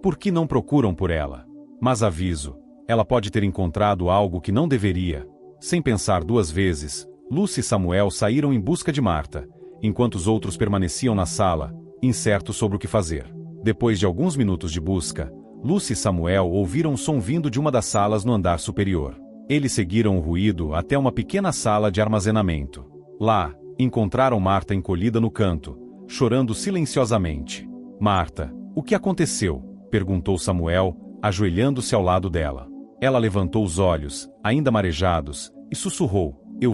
Por que não procuram por ela? Mas aviso, ela pode ter encontrado algo que não deveria. Sem pensar duas vezes, Lúcia e Samuel saíram em busca de Marta, enquanto os outros permaneciam na sala, incertos sobre o que fazer. Depois de alguns minutos de busca, Lúcia e Samuel ouviram um som vindo de uma das salas no andar superior. Eles seguiram o ruído até uma pequena sala de armazenamento. Lá, encontraram Marta encolhida no canto, chorando silenciosamente. "Marta, o que aconteceu?", perguntou Samuel, ajoelhando-se ao lado dela. Ela levantou os olhos, ainda marejados, e sussurrou: Eu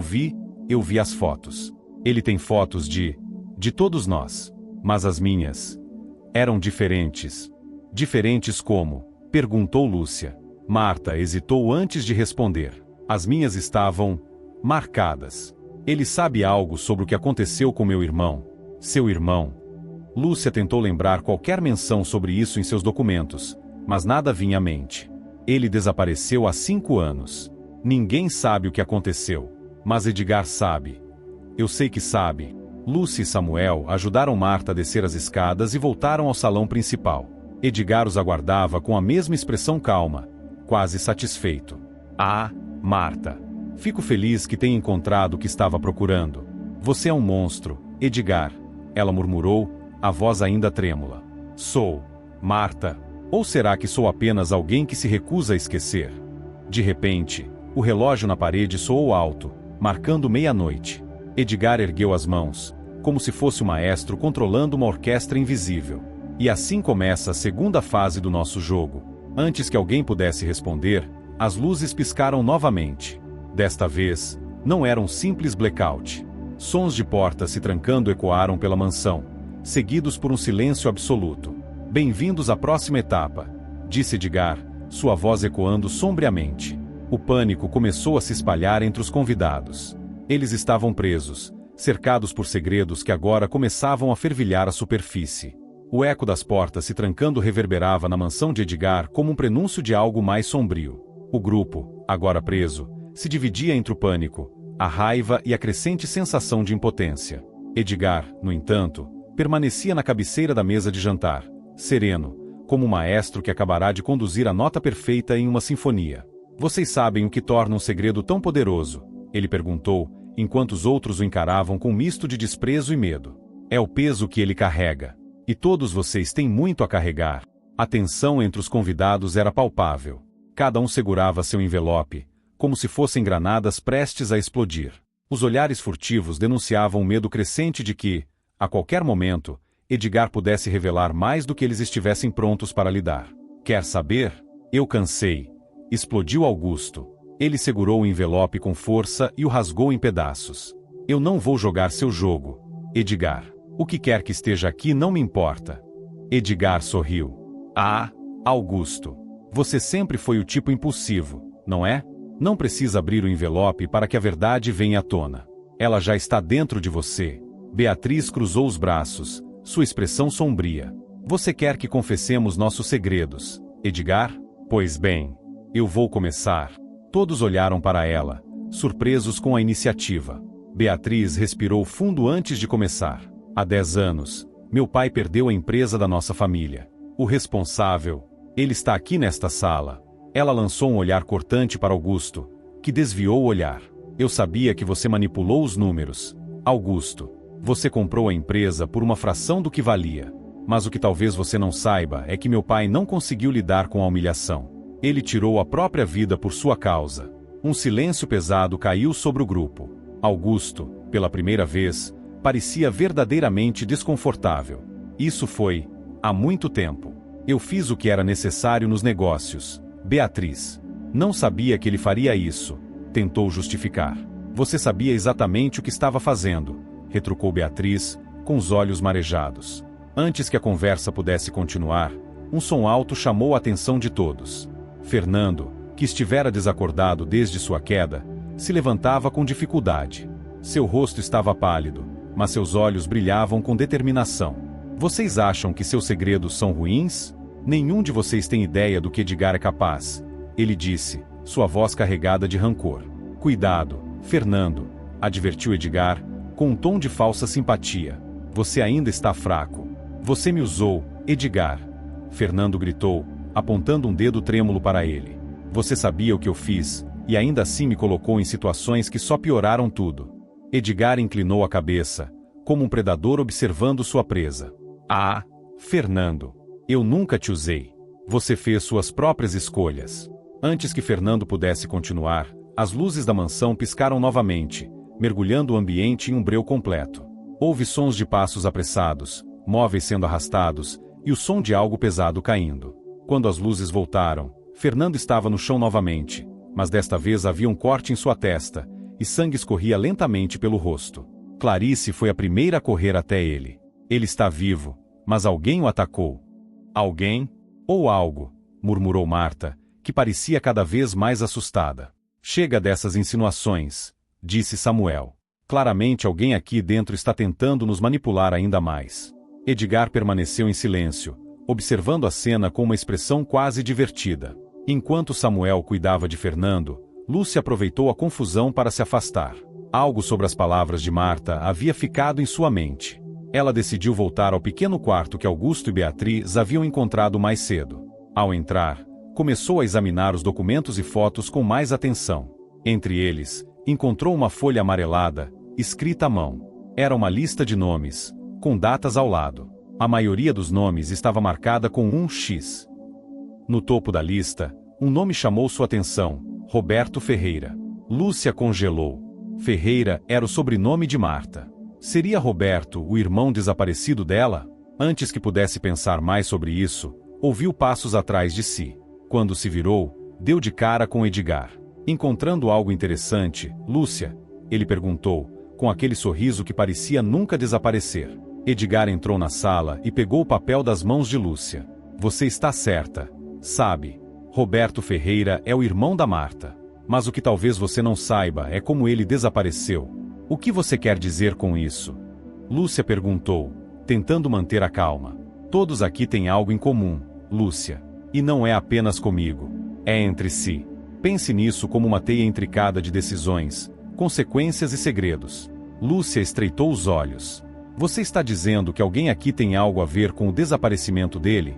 vi as fotos. Ele tem fotos de todos nós. Mas as minhas eram diferentes." "Diferentes como?", perguntou Lúcia. Marta hesitou antes de responder. "As minhas estavam marcadas." "Ele sabe algo sobre o que aconteceu com meu irmão?" "Seu irmão?" Lúcia tentou lembrar qualquer menção sobre isso em seus documentos, mas nada vinha à mente. "Ele desapareceu há 5 anos. Ninguém sabe o que aconteceu. Mas Edgar sabe." "Eu sei que sabe." Lúcia e Samuel ajudaram Marta a descer as escadas e voltaram ao salão principal. Edgar os aguardava com a mesma expressão calma, quase satisfeito. "Ah, Marta. Fico feliz que tenha encontrado o que estava procurando. Você é um monstro, Edgar", ela murmurou, a voz ainda trêmula. "Sou, Marta. Ou será que sou apenas alguém que se recusa a esquecer?" De repente, o relógio na parede soou alto, marcando meia-noite. Edgar ergueu as mãos, como se fosse um maestro controlando uma orquestra invisível. "E assim começa a segunda fase do nosso jogo." Antes que alguém pudesse responder, as luzes piscaram novamente. Desta vez, não era um simples blackout. Sons de portas se trancando ecoaram pela mansão, seguidos por um silêncio absoluto. "Bem-vindos à próxima etapa", disse Edgar, sua voz ecoando sombriamente. O pânico começou a se espalhar entre os convidados. Eles estavam presos, cercados por segredos que agora começavam a fervilhar a superfície. O eco das portas se trancando reverberava na mansão de Edgar como um prenúncio de algo mais sombrio. O grupo, agora preso, se dividia entre o pânico, a raiva e a crescente sensação de impotência. Edgar, no entanto, permanecia na cabeceira da mesa de jantar, sereno, como um maestro que acabará de conduzir a nota perfeita em uma sinfonia. "Vocês sabem o que torna um segredo tão poderoso?", ele perguntou, enquanto os outros o encaravam com um misto de desprezo e medo. "É o peso que ele carrega. E todos vocês têm muito a carregar." A tensão entre os convidados era palpável. Cada um segurava seu envelope, como se fossem granadas prestes a explodir. Os olhares furtivos denunciavam o medo crescente de que, a qualquer momento, Edgar pudesse revelar mais do que eles estivessem prontos para lidar. "Quer saber? Eu cansei." Explodiu Augusto. Ele segurou o envelope com força e o rasgou em pedaços. "Eu não vou jogar seu jogo, Edgar. O que quer que esteja aqui não me importa." Edgar sorriu. "Ah, Augusto. Você sempre foi o tipo impulsivo, não é? Não precisa abrir o envelope para que a verdade venha à tona. Ela já está dentro de você." Beatriz cruzou os braços, sua expressão sombria. "Você quer que confessemos nossos segredos, Edgar? Pois bem, eu vou começar." Todos olharam para ela, surpresos com a iniciativa. Beatriz respirou fundo antes de começar. "Há 10 anos, meu pai perdeu a empresa da nossa família. O responsável, ele está aqui nesta sala." Ela lançou um olhar cortante para Augusto, que desviou o olhar. "Eu sabia que você manipulou os números, Augusto. Você comprou a empresa por uma fração do que valia. Mas o que talvez você não saiba é que meu pai não conseguiu lidar com a humilhação. Ele tirou a própria vida por sua causa." Um silêncio pesado caiu sobre o grupo. Augusto, pela primeira vez, parecia verdadeiramente desconfortável. "Isso foi há muito tempo. Eu fiz o que era necessário nos negócios, Beatriz." "Não sabia que ele faria isso", tentou justificar. "Você sabia exatamente o que estava fazendo", retrucou Beatriz, com os olhos marejados. Antes que a conversa pudesse continuar, um som alto chamou a atenção de todos. Fernando, que estivera desacordado desde sua queda, se levantava com dificuldade. Seu rosto estava pálido, mas seus olhos brilhavam com determinação. "Vocês acham que seus segredos são ruins? Nenhum de vocês tem ideia do que Edgar é capaz", ele disse, sua voz carregada de rancor. "Cuidado, Fernando", advertiu Edgar, com um tom de falsa simpatia. "Você ainda está fraco. Você me usou, Edgar", Fernando gritou, apontando um dedo trêmulo para ele. "Você sabia o que eu fiz, e ainda assim me colocou em situações que só pioraram tudo." Edgar inclinou a cabeça, como um predador observando sua presa. Ah, Fernando. Eu nunca te usei. Você fez suas próprias escolhas. Antes que Fernando pudesse continuar, as luzes da mansão piscaram novamente, mergulhando o ambiente em um breu completo. Houve sons de passos apressados, móveis sendo arrastados, e o som de algo pesado caindo. Quando as luzes voltaram, Fernando estava no chão novamente, mas desta vez havia um corte em sua testa, e sangue escorria lentamente pelo rosto. Clarice foi a primeira a correr até ele. Ele está vivo, mas alguém o atacou. Alguém? Ou algo? Murmurou Marta, que parecia cada vez mais assustada. Chega dessas insinuações, disse Samuel. Claramente alguém aqui dentro está tentando nos manipular ainda mais. Edgar permaneceu em silêncio, observando a cena com uma expressão quase divertida. Enquanto Samuel cuidava de Fernando, Lúcia aproveitou a confusão para se afastar. Algo sobre as palavras de Marta havia ficado em sua mente. Ela decidiu voltar ao pequeno quarto que Augusto e Beatriz haviam encontrado mais cedo. Ao entrar, começou a examinar os documentos e fotos com mais atenção. Entre eles, encontrou uma folha amarelada, escrita à mão. Era uma lista de nomes, com datas ao lado. A maioria dos nomes estava marcada com um X. No topo da lista, um nome chamou sua atenção: Roberto Ferreira. Lúcia congelou. Ferreira era o sobrenome de Marta. Seria Roberto o irmão desaparecido dela? Antes que pudesse pensar mais sobre isso, ouviu passos atrás de si. Quando se virou, deu de cara com Edgar. Encontrando algo interessante, Lúcia? Ele perguntou, com aquele sorriso que parecia nunca desaparecer. Edgar entrou na sala e pegou o papel das mãos de Lúcia. Você está certa. Sabe, Roberto Ferreira é o irmão da Marta. Mas o que talvez você não saiba é como ele desapareceu. O que você quer dizer com isso? Lúcia perguntou, tentando manter a calma. Todos aqui têm algo em comum, Lúcia. E não é apenas comigo. É entre si. Pense nisso como uma teia intricada de decisões, consequências e segredos. Lúcia estreitou os olhos. Você está dizendo que alguém aqui tem algo a ver com o desaparecimento dele?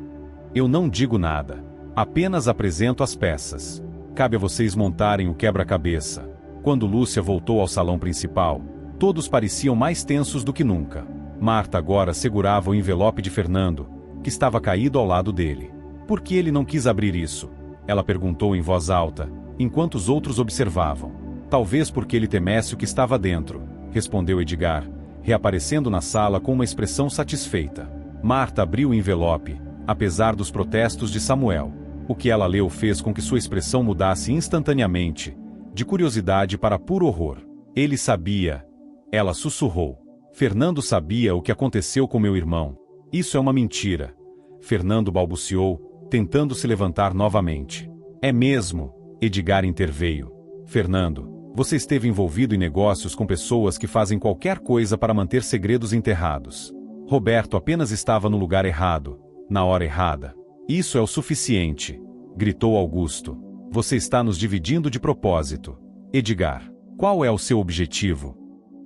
Eu não digo nada. Apenas apresento as peças. Cabe a vocês montarem o quebra-cabeça. Quando Lúcia voltou ao salão principal, todos pareciam mais tensos do que nunca. Marta agora segurava o envelope de Fernando, que estava caído ao lado dele. Por que ele não quis abrir isso? Ela perguntou em voz alta, enquanto os outros observavam. Talvez porque ele temesse o que estava dentro, respondeu Edgar, reaparecendo na sala com uma expressão satisfeita. Marta abriu o envelope, apesar dos protestos de Samuel. O que ela leu fez com que sua expressão mudasse instantaneamente, de curiosidade para puro horror. Ele sabia. Ela sussurrou. Fernando sabia o que aconteceu com meu irmão. Isso é uma mentira. Fernando balbuciou, tentando se levantar novamente. É mesmo, Edgar interveio. Fernando, você esteve envolvido em negócios com pessoas que fazem qualquer coisa para manter segredos enterrados. Roberto apenas estava no lugar errado, na hora errada. Isso é o suficiente, gritou Augusto. Você está nos dividindo de propósito. Edgar, qual é o seu objetivo?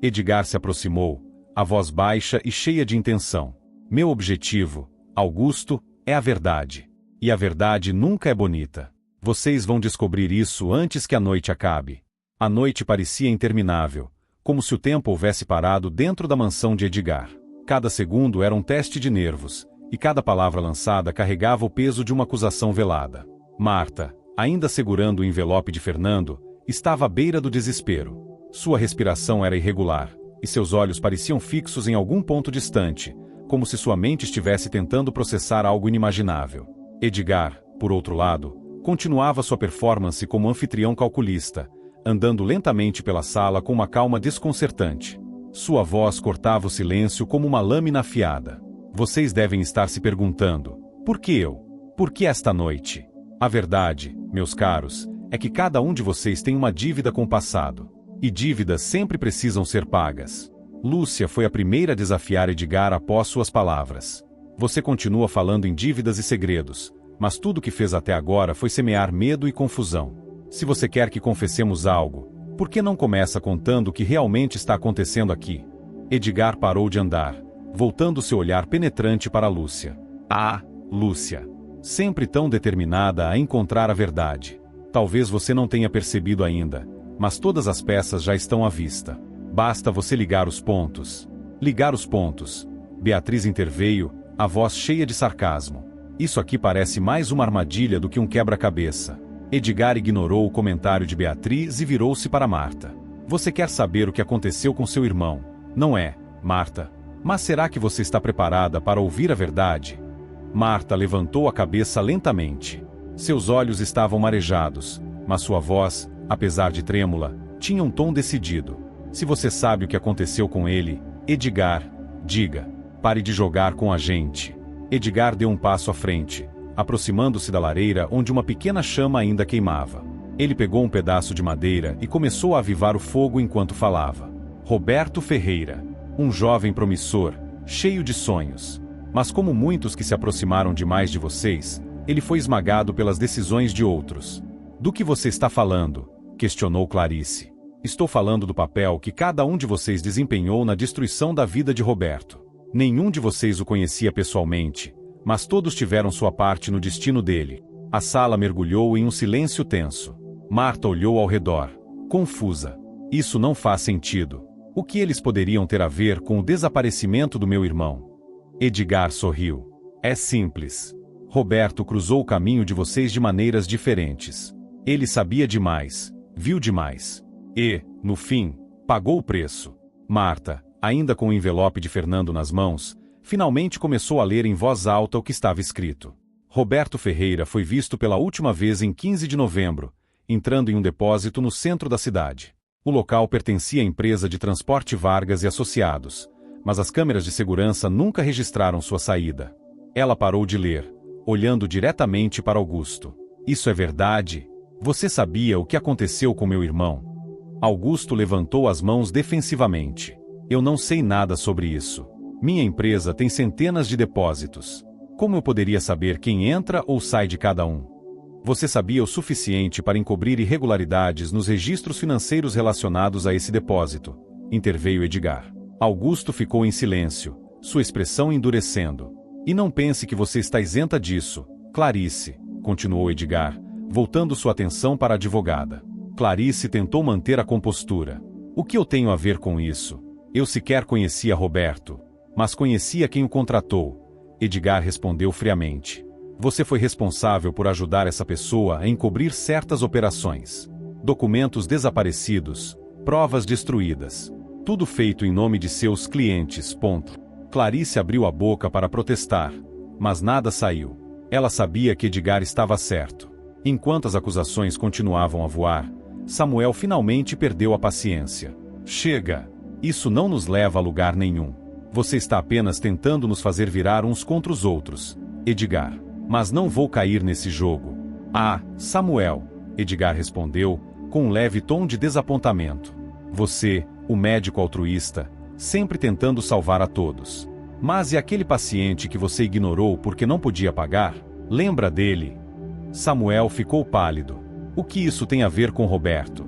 Edgar se aproximou, a voz baixa e cheia de intenção. Meu objetivo, Augusto, é a verdade. E a verdade nunca é bonita. Vocês vão descobrir isso antes que a noite acabe. A noite parecia interminável, como se o tempo houvesse parado dentro da mansão de Edgar. Cada segundo era um teste de nervos, e cada palavra lançada carregava o peso de uma acusação velada. Marta, ainda segurando o envelope de Fernando, estava à beira do desespero. Sua respiração era irregular, e seus olhos pareciam fixos em algum ponto distante, como se sua mente estivesse tentando processar algo inimaginável. Edgar, por outro lado, continuava sua performance como anfitrião calculista, andando lentamente pela sala com uma calma desconcertante. Sua voz cortava o silêncio como uma lâmina afiada. Vocês devem estar se perguntando, por que eu? Por que esta noite? A verdade, meus caros, é que cada um de vocês tem uma dívida com o passado. E dívidas sempre precisam ser pagas. Lúcia foi a primeira a desafiar Edgar após suas palavras. Você continua falando em dívidas e segredos, mas tudo o que fez até agora foi semear medo e confusão. Se você quer que confessemos algo, por que não começa contando o que realmente está acontecendo aqui? Edgar parou de andar, voltando seu olhar penetrante para Lúcia. Ah, Lúcia! Sempre tão determinada a encontrar a verdade. Talvez você não tenha percebido ainda, mas todas as peças já estão à vista. Basta você ligar os pontos. Ligar os pontos. Beatriz interveio, a voz cheia de sarcasmo. Isso aqui parece mais uma armadilha do que um quebra-cabeça. Edgar ignorou o comentário de Beatriz e virou-se para Marta. Você quer saber o que aconteceu com seu irmão, não é, Marta? Mas será que você está preparada para ouvir a verdade? Marta levantou a cabeça lentamente. Seus olhos estavam marejados, mas sua voz, apesar de trêmula, tinha um tom decidido. Se você sabe o que aconteceu com ele, Edgar, diga. Pare de jogar com a gente. Edgar deu um passo à frente, aproximando-se da lareira onde uma pequena chama ainda queimava. Ele pegou um pedaço de madeira e começou a avivar o fogo enquanto falava. Roberto Ferreira. Um jovem promissor, cheio de sonhos. Mas como muitos que se aproximaram demais de vocês, ele foi esmagado pelas decisões de outros. Do que você está falando? Questionou Clarice. Estou falando do papel que cada um de vocês desempenhou na destruição da vida de Roberto. Nenhum de vocês o conhecia pessoalmente, mas todos tiveram sua parte no destino dele. A sala mergulhou em um silêncio tenso. Marta olhou ao redor, confusa. Isso não faz sentido. O que eles poderiam ter a ver com o desaparecimento do meu irmão? Edgar sorriu. É simples. Roberto cruzou o caminho de vocês de maneiras diferentes. Ele sabia demais, viu demais. E, no fim, pagou o preço. Marta, ainda com o envelope de Fernando nas mãos, finalmente começou a ler em voz alta o que estava escrito. Roberto Ferreira foi visto pela última vez em 15 de novembro, entrando em um depósito no centro da cidade. O local pertencia à empresa de transporte Vargas e Associados, mas as câmeras de segurança nunca registraram sua saída. Ela parou de ler, olhando diretamente para Augusto. Isso é verdade? Você sabia o que aconteceu com meu irmão? Augusto levantou as mãos defensivamente. Eu não sei nada sobre isso. Minha empresa tem centenas de depósitos. Como eu poderia saber quem entra ou sai de cada um? Você sabia o suficiente para encobrir irregularidades nos registros financeiros relacionados a esse depósito? Interveio Edgar. Augusto ficou em silêncio, sua expressão endurecendo. E não pense que você está isenta disso, Clarice, continuou Edgar, voltando sua atenção para a advogada. Clarice tentou manter a compostura. O que eu tenho a ver com isso? Eu sequer conhecia Roberto, mas conhecia quem o contratou. Edgar respondeu friamente. Você foi responsável por ajudar essa pessoa a encobrir certas operações. Documentos desaparecidos, provas destruídas. Tudo feito em nome de seus clientes. Clarice abriu a boca para protestar, mas nada saiu. Ela sabia que Edgar estava certo. Enquanto as acusações continuavam a voar, Samuel finalmente perdeu a paciência. Chega! Isso não nos leva a lugar nenhum. Você está apenas tentando nos fazer virar uns contra os outros, Edgar. Mas não vou cair nesse jogo. Ah, Samuel, Edgar respondeu, com um leve tom de desapontamento. Você, o médico altruísta, sempre tentando salvar a todos. Mas e aquele paciente que você ignorou porque não podia pagar? Lembra dele? Samuel ficou pálido. O que isso tem a ver com Roberto?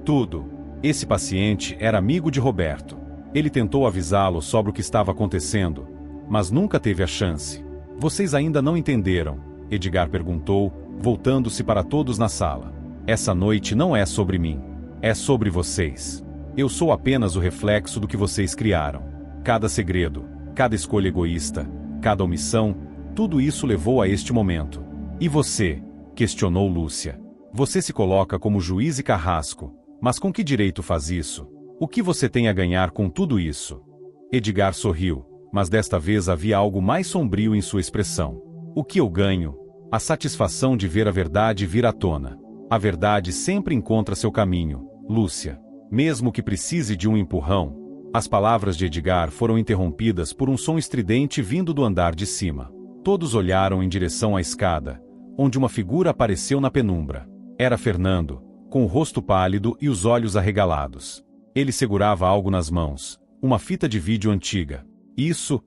Tudo. Esse paciente era amigo de Roberto. Ele tentou avisá-lo sobre o que estava acontecendo, mas nunca teve a chance. Vocês ainda não entenderam? Edgar perguntou, voltando-se para todos na sala. Essa noite não é sobre mim. É sobre vocês. Eu sou apenas o reflexo do que vocês criaram. Cada segredo, cada escolha egoísta, cada omissão, tudo isso levou a este momento. E você? Questionou Lúcia. Você se coloca como juiz e carrasco, mas com que direito faz isso? O que você tem a ganhar com tudo isso? Edgar sorriu, mas desta vez havia algo mais sombrio em sua expressão. O que eu ganho? A satisfação de ver a verdade vir à tona. A verdade sempre encontra seu caminho, Lúcia. Mesmo que precise de um empurrão. As palavras de Edgar foram interrompidas por um som estridente vindo do andar de cima. Todos olharam em direção à escada, onde uma figura apareceu na penumbra. Era Fernando, com o rosto pálido e os olhos arregalados. Ele segurava algo nas mãos, uma fita de vídeo antiga. Isso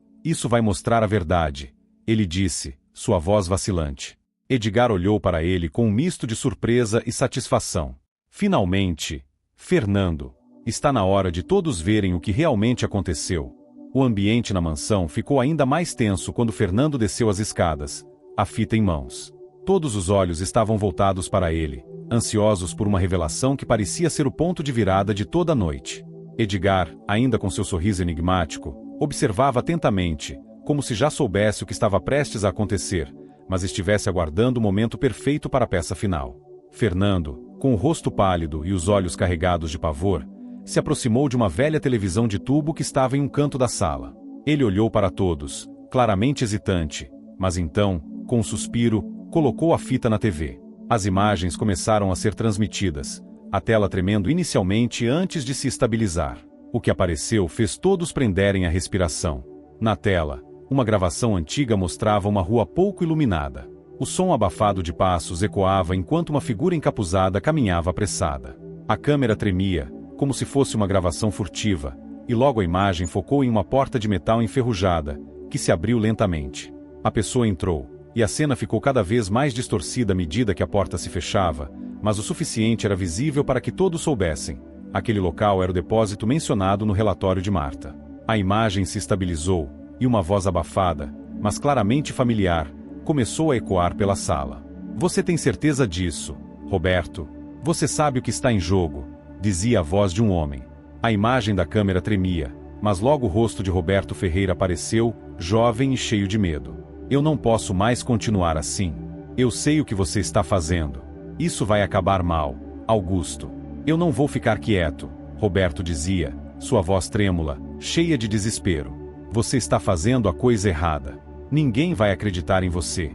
vai mostrar a verdade, ele disse, sua voz vacilante. Edgar olhou para ele com um misto de surpresa e satisfação. Finalmente, Fernando, está na hora de todos verem o que realmente aconteceu. O ambiente na mansão ficou ainda mais tenso quando Fernando desceu as escadas, a fita em mãos. Todos os olhos estavam voltados para ele, ansiosos por uma revelação que parecia ser o ponto de virada de toda a noite. Edgar, ainda com seu sorriso enigmático, observava atentamente, como se já soubesse o que estava prestes a acontecer, mas estivesse aguardando o momento perfeito para a peça final. Fernando, com o rosto pálido e os olhos carregados de pavor, se aproximou de uma velha televisão de tubo que estava em um canto da sala. Ele olhou para todos, claramente hesitante, mas então, com um suspiro, colocou a fita na TV. As imagens começaram a ser transmitidas, a tela tremendo inicialmente antes de se estabilizar. O que apareceu fez todos prenderem a respiração. Na tela, uma gravação antiga mostrava uma rua pouco iluminada. O som abafado de passos ecoava enquanto uma figura encapuzada caminhava apressada. A câmera tremia, como se fosse uma gravação furtiva, e logo a imagem focou em uma porta de metal enferrujada, que se abriu lentamente. A pessoa entrou, e a cena ficou cada vez mais distorcida à medida que a porta se fechava, mas o suficiente era visível para que todos soubessem. Aquele local era o depósito mencionado no relatório de Marta. A imagem se estabilizou, e uma voz abafada, mas claramente familiar, começou a ecoar pela sala. "Você tem certeza disso, Roberto? Você sabe o que está em jogo", dizia a voz de um homem. A imagem da câmera tremia, mas logo o rosto de Roberto Ferreira apareceu, jovem e cheio de medo. "Eu não posso mais continuar assim. Eu sei o que você está fazendo. Isso vai acabar mal, Augusto." "Eu não vou ficar quieto", Roberto dizia, sua voz trêmula, cheia de desespero. "Você está fazendo a coisa errada. Ninguém vai acreditar em você."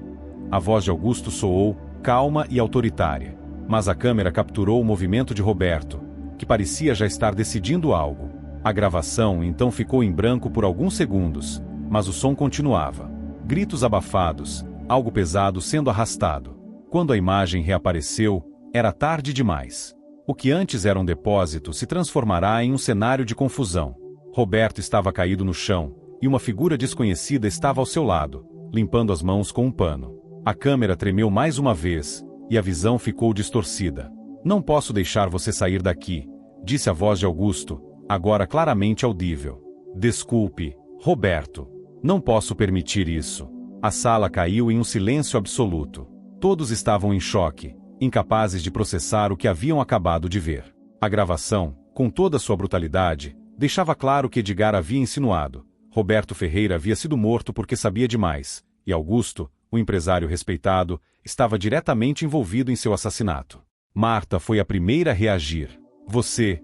A voz de Augusto soou, calma e autoritária. Mas a câmera capturou o movimento de Roberto, que parecia já estar decidindo algo. A gravação então ficou em branco por alguns segundos, mas o som continuava. Gritos abafados, algo pesado sendo arrastado. Quando a imagem reapareceu, era tarde demais. O que antes era um depósito se transformará em um cenário de confusão. Roberto estava caído no chão, e uma figura desconhecida estava ao seu lado, limpando as mãos com um pano. A câmera tremeu mais uma vez, e a visão ficou distorcida. "Não posso deixar você sair daqui", disse a voz de Augusto, agora claramente audível. "Desculpe, Roberto. Não posso permitir isso." A sala caiu em um silêncio absoluto. Todos estavam em choque, incapazes de processar o que haviam acabado de ver. A gravação, com toda sua brutalidade, deixava claro que Edgar havia insinuado. Roberto Ferreira havia sido morto porque sabia demais, e Augusto, o empresário respeitado, estava diretamente envolvido em seu assassinato. Marta foi a primeira a reagir. Você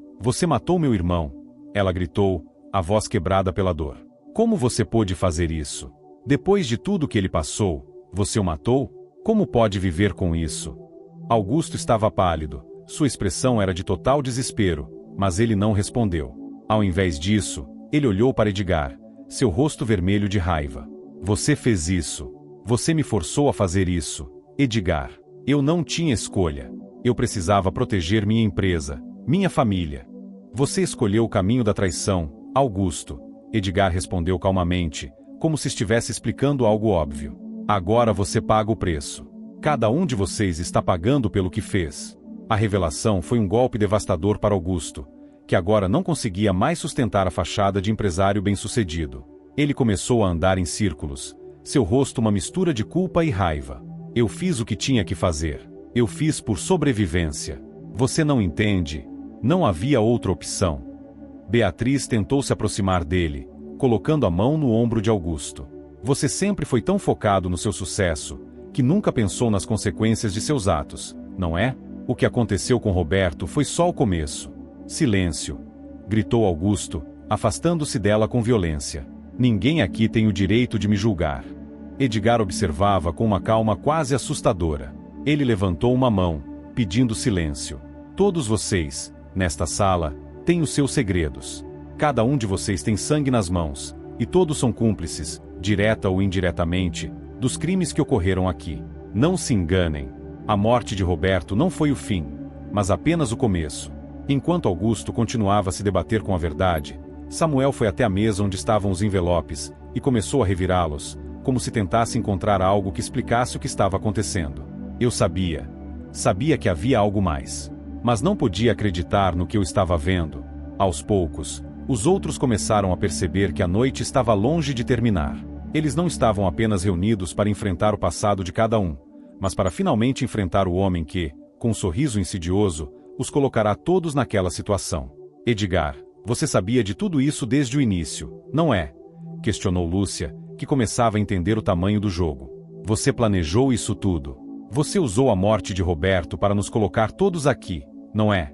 matou meu irmão", ela gritou, a voz quebrada pela dor. "Como você pôde fazer isso? Depois de tudo que ele passou, você o matou? Como pode viver com isso?" Augusto estava pálido, sua expressão era de total desespero, mas ele não respondeu. Ao invés disso, ele olhou para Edgar, seu rosto vermelho de raiva. "Você fez isso. Você me forçou a fazer isso, Edgar. Eu não tinha escolha. Eu precisava proteger minha empresa, minha família." "Você escolheu o caminho da traição, Augusto", Edgar respondeu calmamente, como se estivesse explicando algo óbvio. "Agora você paga o preço. Cada um de vocês está pagando pelo que fez." A revelação foi um golpe devastador para Augusto, que agora não conseguia mais sustentar a fachada de empresário bem-sucedido. Ele começou a andar em círculos, seu rosto uma mistura de culpa e raiva. "Eu fiz o que tinha que fazer. Eu fiz por sobrevivência. Você não entende? Não havia outra opção." Beatriz tentou se aproximar dele, colocando a mão no ombro de Augusto. "Você sempre foi tão focado no seu sucesso, que nunca pensou nas consequências de seus atos, não é? O que aconteceu com Roberto foi só o começo." "Silêncio!" gritou Augusto, afastando-se dela com violência. "Ninguém aqui tem o direito de me julgar." Edgar observava com uma calma quase assustadora. Ele levantou uma mão, pedindo silêncio. "Todos vocês, nesta sala, têm os seus segredos. Cada um de vocês tem sangue nas mãos, e todos são cúmplices, direta ou indiretamente, dos crimes que ocorreram aqui. Não se enganem. A morte de Roberto não foi o fim, mas apenas o começo." Enquanto Augusto continuava a se debater com a verdade, Samuel foi até a mesa onde estavam os envelopes e começou a revirá-los, como se tentasse encontrar algo que explicasse o que estava acontecendo. "Eu sabia. Sabia que havia algo mais. Mas não podia acreditar no que eu estava vendo." Aos poucos, os outros começaram a perceber que a noite estava longe de terminar. Eles não estavam apenas reunidos para enfrentar o passado de cada um, mas para finalmente enfrentar o homem que, com um sorriso insidioso, os colocará todos naquela situação. Edgar, Você sabia de tudo isso desde o início, não é? Questionou Lúcia, que começava a entender o tamanho do jogo. Você planejou isso tudo. Você usou a morte de Roberto para nos colocar todos aqui, não é?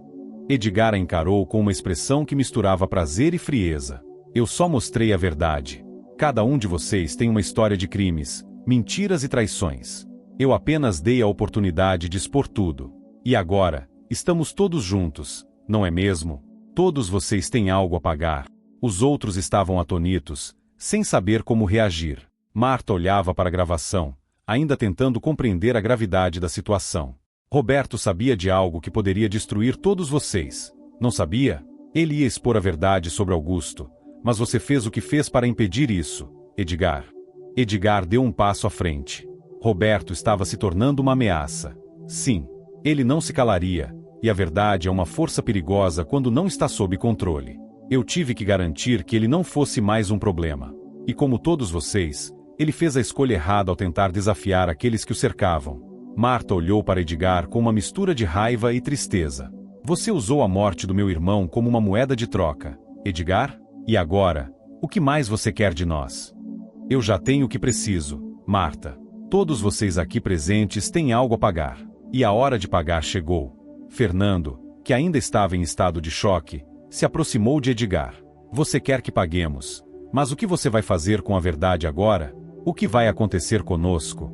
Edgar a encarou com uma expressão que misturava prazer e frieza. Eu só mostrei a verdade. Cada um de vocês tem uma história de crimes, mentiras e traições. Eu apenas dei a oportunidade de expor tudo. E agora, estamos todos juntos, não é mesmo? Todos vocês têm algo a pagar. Os outros estavam atonitos, sem saber como reagir. Marta olhava para a gravação, ainda tentando compreender a gravidade da situação. Roberto sabia de algo que poderia destruir todos vocês. Não sabia? Ele ia expor a verdade sobre Augusto, mas você fez o que fez para impedir isso, Edgar. Edgar deu um passo à frente. Roberto estava se tornando uma ameaça. Sim, ele não se calaria, e a verdade é uma força perigosa quando não está sob controle. Eu tive que garantir que ele não fosse mais um problema. E como todos vocês, ele fez a escolha errada ao tentar desafiar aqueles que o cercavam. Marta olhou para Edgar com uma mistura de raiva e tristeza. Você usou a morte do meu irmão como uma moeda de troca, Edgar? E agora, o que mais você quer de nós? Eu já tenho o que preciso, Marta. Todos vocês aqui presentes têm algo a pagar. E a hora de pagar chegou. Fernando, que ainda estava em estado de choque, se aproximou de Edgar. Você quer que paguemos. Mas o que você vai fazer com a verdade agora? O que vai acontecer conosco?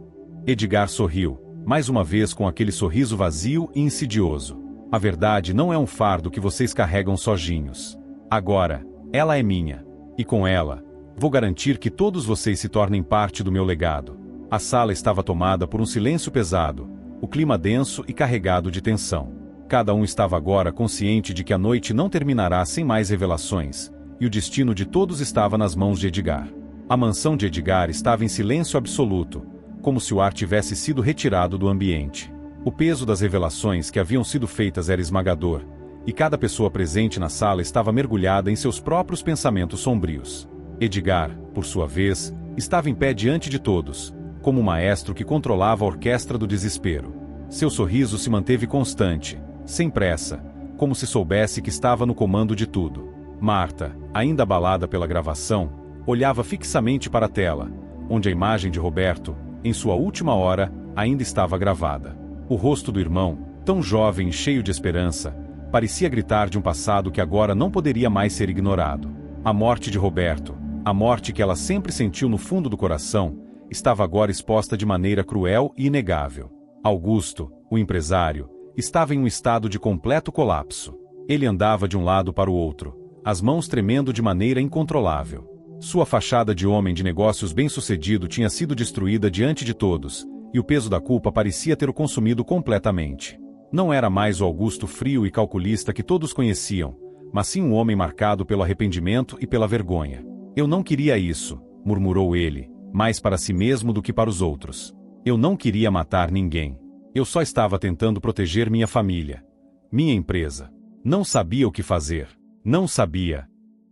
Edgar sorriu, mais uma vez com aquele sorriso vazio e insidioso. A verdade não é um fardo que vocês carregam sozinhos. Agora, ela é minha. E com ela, vou garantir que todos vocês se tornem parte do meu legado. A sala estava tomada por um silêncio pesado, o clima denso e carregado de tensão. Cada um estava agora consciente de que a noite não terminará sem mais revelações, e o destino de todos estava nas mãos de Edgar. A mansão de Edgar estava em silêncio absoluto, como se o ar tivesse sido retirado do ambiente. O peso das revelações que haviam sido feitas era esmagador, e cada pessoa presente na sala estava mergulhada em seus próprios pensamentos sombrios. Edgar, por sua vez, estava em pé diante de todos, como um maestro que controlava a orquestra do desespero. Seu sorriso se manteve constante, sem pressa, como se soubesse que estava no comando de tudo. Marta, ainda abalada pela gravação, olhava fixamente para a tela, onde a imagem de Roberto, em sua última hora, ainda estava gravada. O rosto do irmão, tão jovem e cheio de esperança, parecia gritar de um passado que agora não poderia mais ser ignorado. A morte de Roberto, a morte que ela sempre sentiu no fundo do coração, estava agora exposta de maneira cruel e inegável. Augusto, o empresário, estava em um estado de completo colapso. Ele andava de um lado para o outro, as mãos tremendo de maneira incontrolável. Sua fachada de homem de negócios bem-sucedido tinha sido destruída diante de todos, e o peso da culpa parecia ter o consumido completamente. Não era mais o Augusto frio e calculista que todos conheciam, mas sim um homem marcado pelo arrependimento e pela vergonha. Eu não queria isso, murmurou ele, mais para si mesmo do que para os outros. Eu não queria matar ninguém. Eu só estava tentando proteger minha família. Minha empresa. Não sabia o que fazer. Não sabia.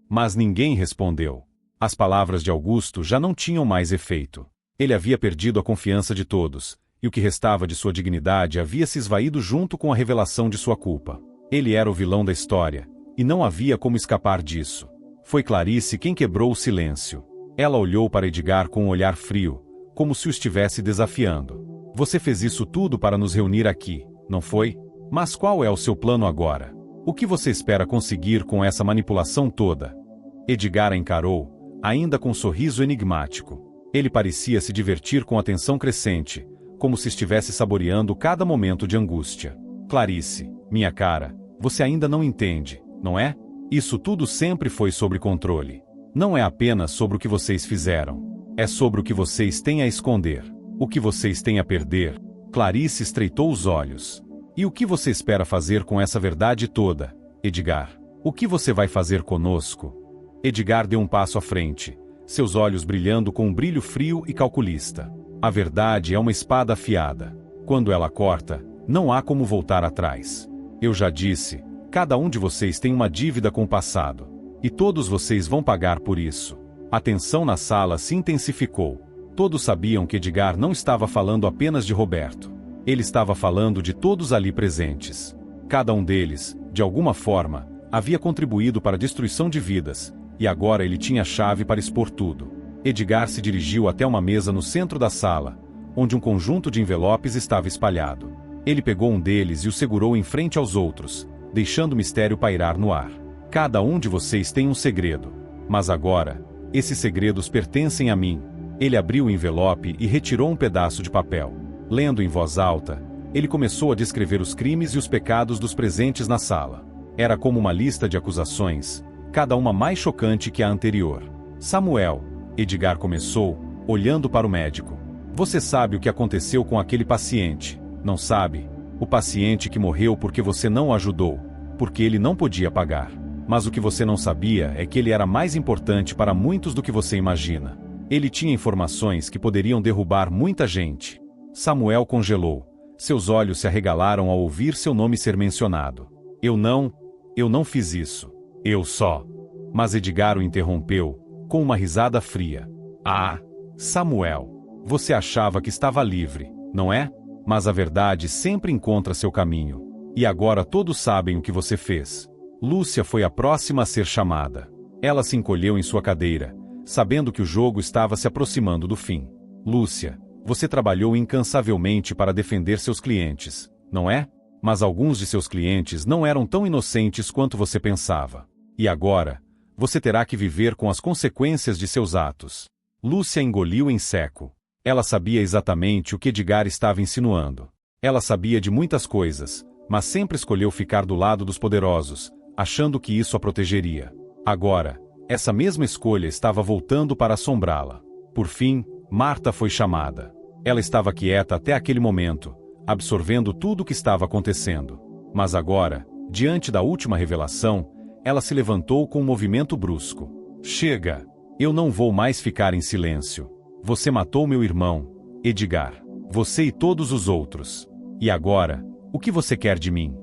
Mas ninguém respondeu. As palavras de Augusto já não tinham mais efeito. Ele havia perdido a confiança de todos, e o que restava de sua dignidade havia se esvaído junto com a revelação de sua culpa. Ele era o vilão da história, e não havia como escapar disso. Foi Clarice quem quebrou o silêncio. Ela olhou para Edgar com um olhar frio, como se o estivesse desafiando. Você fez isso tudo para nos reunir aqui, não foi? Mas qual é o seu plano agora? O que você espera conseguir com essa manipulação toda? Edgar a encarou, ainda com um sorriso enigmático. Ele parecia se divertir com a tensão crescente, como se estivesse saboreando cada momento de angústia. Clarice, minha cara, você ainda não entende, não é? Isso tudo sempre foi sobre controle. Não é apenas sobre o que vocês fizeram. É sobre o que vocês têm a esconder. O que vocês têm a perder. Clarice estreitou os olhos. E o que você espera fazer com essa verdade toda, Edgar? O que você vai fazer conosco? Edgar deu um passo à frente, seus olhos brilhando com um brilho frio e calculista. A verdade é uma espada afiada. Quando ela corta, não há como voltar atrás. Eu já disse, cada um de vocês tem uma dívida com o passado. E todos vocês vão pagar por isso. A tensão na sala se intensificou. Todos sabiam que Edgar não estava falando apenas de Roberto. Ele estava falando de todos ali presentes. Cada um deles, de alguma forma, Havia contribuído para a destruição de vidas, e agora ele tinha a chave para expor tudo. Edgar se dirigiu até uma mesa no centro da sala, onde um conjunto de envelopes estava espalhado. Ele pegou um deles e o segurou em frente aos outros, deixando o mistério pairar no ar. Cada um de vocês tem um segredo. Mas agora, esses segredos pertencem a mim. Ele abriu o envelope e retirou um pedaço de papel. Lendo em voz alta, ele começou a descrever os crimes e os pecados dos presentes na sala. Era como uma lista de acusações, cada uma mais chocante que a anterior. Samuel, Edgar começou, olhando para o médico. Você sabe o que aconteceu com aquele paciente, não sabe? O paciente que morreu porque você não o ajudou, porque ele não podia pagar. Mas o que você não sabia é que ele era mais importante para muitos do que você imagina. Ele tinha informações que poderiam derrubar muita gente. Samuel congelou. Seus olhos se arregalaram ao ouvir seu nome ser mencionado. Eu não fiz isso. Eu só. Mas Edgar o interrompeu, com uma risada fria. Ah, Samuel, você achava que estava livre, não é? Mas a verdade sempre encontra seu caminho. E agora todos sabem o que você fez. Lúcia foi a próxima a ser chamada. Ela se encolheu em sua cadeira, sabendo que o jogo estava se aproximando do fim. Lúcia, você trabalhou incansavelmente para defender seus clientes, não é? Mas alguns de seus clientes não eram tão inocentes quanto você pensava. E agora, você terá que viver com as consequências de seus atos. Lúcia engoliu em seco. Ela sabia exatamente o que Edgar estava insinuando. Ela sabia de muitas coisas, mas sempre escolheu ficar do lado dos poderosos, achando que isso a protegeria. Agora, essa mesma escolha estava voltando para assombrá-la. Por fim, Marta foi chamada. Ela estava quieta até aquele momento, absorvendo tudo o que estava acontecendo. Mas agora, diante da última revelação, ela se levantou com um movimento brusco. Chega! Eu não vou mais ficar em silêncio. Você matou meu irmão, Edgar. Você e todos os outros. E agora, o que você quer de mim?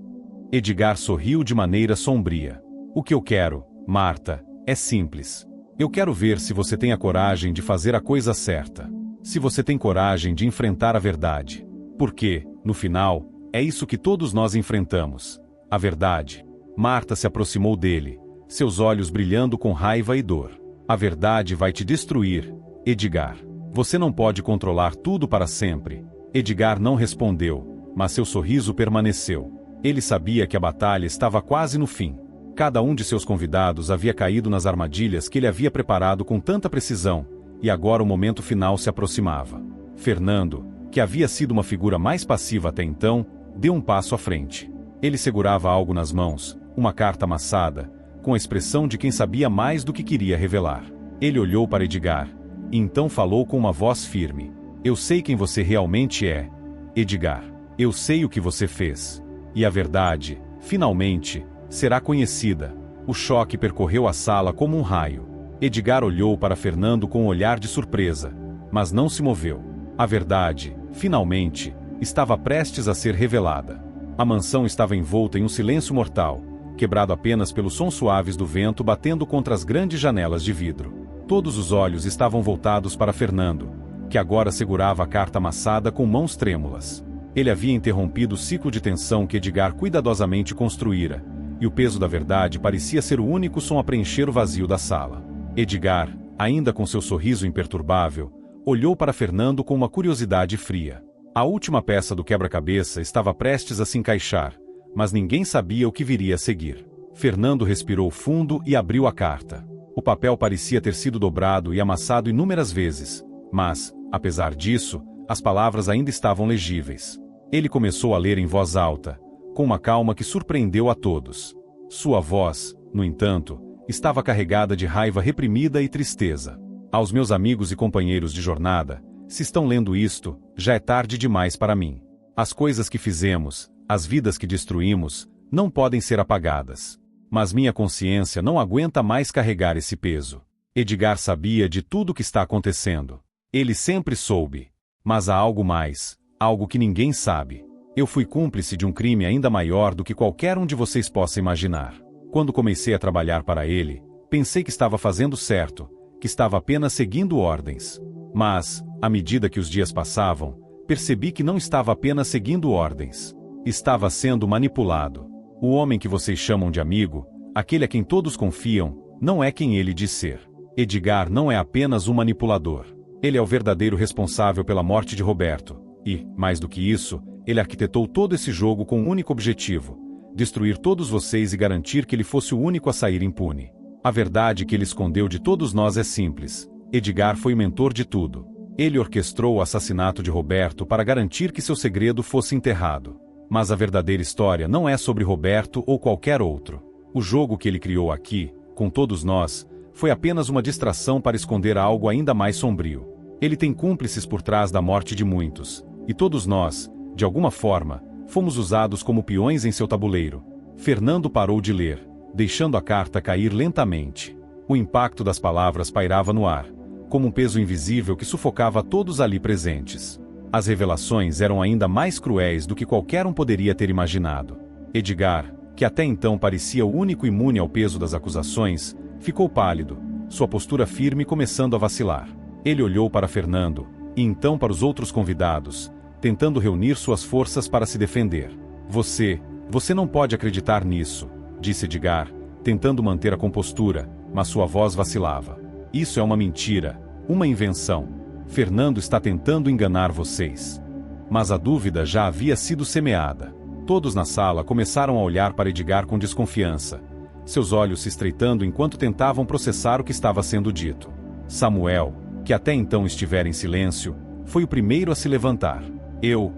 Edgar sorriu de maneira sombria. O que eu quero, Marta, é simples. Eu quero ver se você tem a coragem de fazer a coisa certa. Se você tem coragem de enfrentar a verdade. Porque, no final, é isso que todos nós enfrentamos. A verdade. Marta se aproximou dele, seus olhos brilhando com raiva e dor. A verdade vai te destruir, Edgar. Você não pode controlar tudo para sempre. Edgar não respondeu, mas seu sorriso permaneceu. Ele sabia que a batalha estava quase no fim. Cada um de seus convidados havia caído nas armadilhas que ele havia preparado com tanta precisão, e agora o momento final se aproximava. Fernando, que havia sido uma figura mais passiva até então, deu um passo à frente. Ele segurava algo nas mãos, uma carta amassada, com a expressão de quem sabia mais do que queria revelar. Ele olhou para Edgar, e então falou com uma voz firme. Eu sei quem você realmente é, Edgar. Eu sei o que você fez. E a verdade, finalmente, será conhecida. O choque percorreu a sala como um raio. Edgar olhou para Fernando com um olhar de surpresa, mas não se moveu. A verdade, finalmente, estava prestes a ser revelada. A mansão estava envolta em um silêncio mortal, quebrado apenas pelos sons suaves do vento batendo contra as grandes janelas de vidro. Todos os olhos estavam voltados para Fernando, que agora segurava a carta amassada com mãos trêmulas. Ele havia interrompido o ciclo de tensão que Edgar cuidadosamente construíra, e o peso da verdade parecia ser o único som a preencher o vazio da sala. Edgar, ainda com seu sorriso imperturbável, olhou para Fernando com uma curiosidade fria. A última peça do quebra-cabeça estava prestes a se encaixar, mas ninguém sabia o que viria a seguir. Fernando respirou fundo e abriu a carta. O papel parecia ter sido dobrado e amassado inúmeras vezes, mas, apesar disso, as palavras ainda estavam legíveis. Ele começou a ler em voz alta, com uma calma que surpreendeu a todos. Sua voz, no entanto, estava carregada de raiva reprimida e tristeza. Aos meus amigos e companheiros de jornada, se estão lendo isto, já é tarde demais para mim. As coisas que fizemos, as vidas que destruímos, não podem ser apagadas. Mas minha consciência não aguenta mais carregar esse peso. Edgar sabia de tudo o que está acontecendo. Ele sempre soube. Mas há algo mais, algo que ninguém sabe. Eu fui cúmplice de um crime ainda maior do que qualquer um de vocês possa imaginar. Quando comecei a trabalhar para ele, pensei que estava fazendo certo, que estava apenas seguindo ordens. Mas, à medida que os dias passavam, percebi que não estava apenas seguindo ordens. Estava sendo manipulado. O homem que vocês chamam de amigo, aquele a quem todos confiam, não é quem ele diz ser. Edgar não é apenas um manipulador. Ele é o verdadeiro responsável pela morte de Roberto. E, mais do que isso, ele arquitetou todo esse jogo com um único objetivo: destruir todos vocês e garantir que ele fosse o único a sair impune. A verdade que ele escondeu de todos nós é simples. Edgar foi o mentor de tudo. Ele orquestrou o assassinato de Roberto para garantir que seu segredo fosse enterrado. Mas a verdadeira história não é sobre Roberto ou qualquer outro. O jogo que ele criou aqui, com todos nós, foi apenas uma distração para esconder algo ainda mais sombrio. Ele tem cúmplices por trás da morte de muitos, e todos nós, de alguma forma, fomos usados como peões em seu tabuleiro. Fernando parou de ler, deixando a carta cair lentamente. O impacto das palavras pairava no ar, como um peso invisível que sufocava todos ali presentes. As revelações eram ainda mais cruéis do que qualquer um poderia ter imaginado. Edgar, que até então parecia o único imune ao peso das acusações, ficou pálido, sua postura firme começando a vacilar. Ele olhou para Fernando, e então para os outros convidados, tentando reunir suas forças para se defender. Você não pode acreditar nisso, disse Edgar, tentando manter a compostura, mas sua voz vacilava. Isso é uma mentira, uma invenção. Fernando está tentando enganar vocês. Mas a dúvida já havia sido semeada. Todos na sala começaram a olhar para Edgar com desconfiança, seus olhos se estreitando enquanto tentavam processar o que estava sendo dito. Samuel, que até então estivera em silêncio, foi o primeiro a se levantar. Eu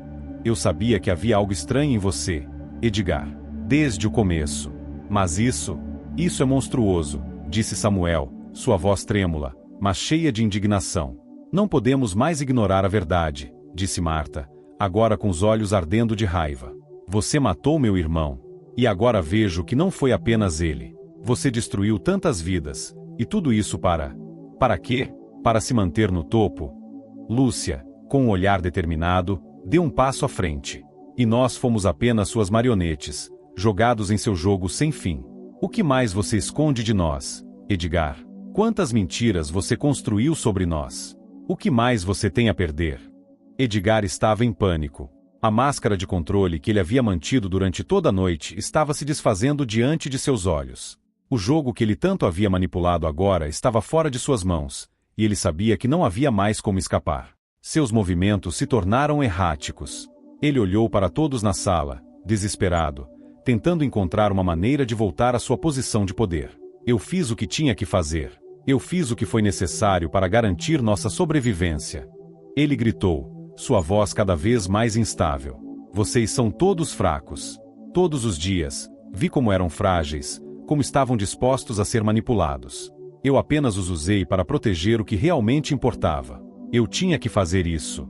sabia que havia algo estranho em você, Edgar, desde o começo. Mas isso é monstruoso, disse Samuel, sua voz trêmula, mas cheia de indignação. Não podemos mais ignorar a verdade, disse Marta, agora com os olhos ardendo de raiva. Você matou meu irmão. E agora vejo que não foi apenas ele. Você destruiu tantas vidas, e tudo isso para quê? Para se manter no topo? Lúcia, com um olhar determinado, deu um passo à frente. E nós fomos apenas suas marionetes, jogados em seu jogo sem fim. O que mais você esconde de nós, Edgar? Quantas mentiras você construiu sobre nós? O que mais você tem a perder? Edgar estava em pânico. A máscara de controle que ele havia mantido durante toda a noite estava se desfazendo diante de seus olhos. O jogo que ele tanto havia manipulado agora estava fora de suas mãos, e ele sabia que não havia mais como escapar. Seus movimentos se tornaram erráticos. Ele olhou para todos na sala, desesperado, tentando encontrar uma maneira de voltar à sua posição de poder. Eu fiz o que tinha que fazer. Eu fiz o que foi necessário para garantir nossa sobrevivência. Ele gritou, sua voz cada vez mais instável. Vocês são todos fracos. Todos os dias, vi como eram frágeis, como estavam dispostos a ser manipulados. Eu apenas os usei para proteger o que realmente importava. Eu tinha que fazer isso.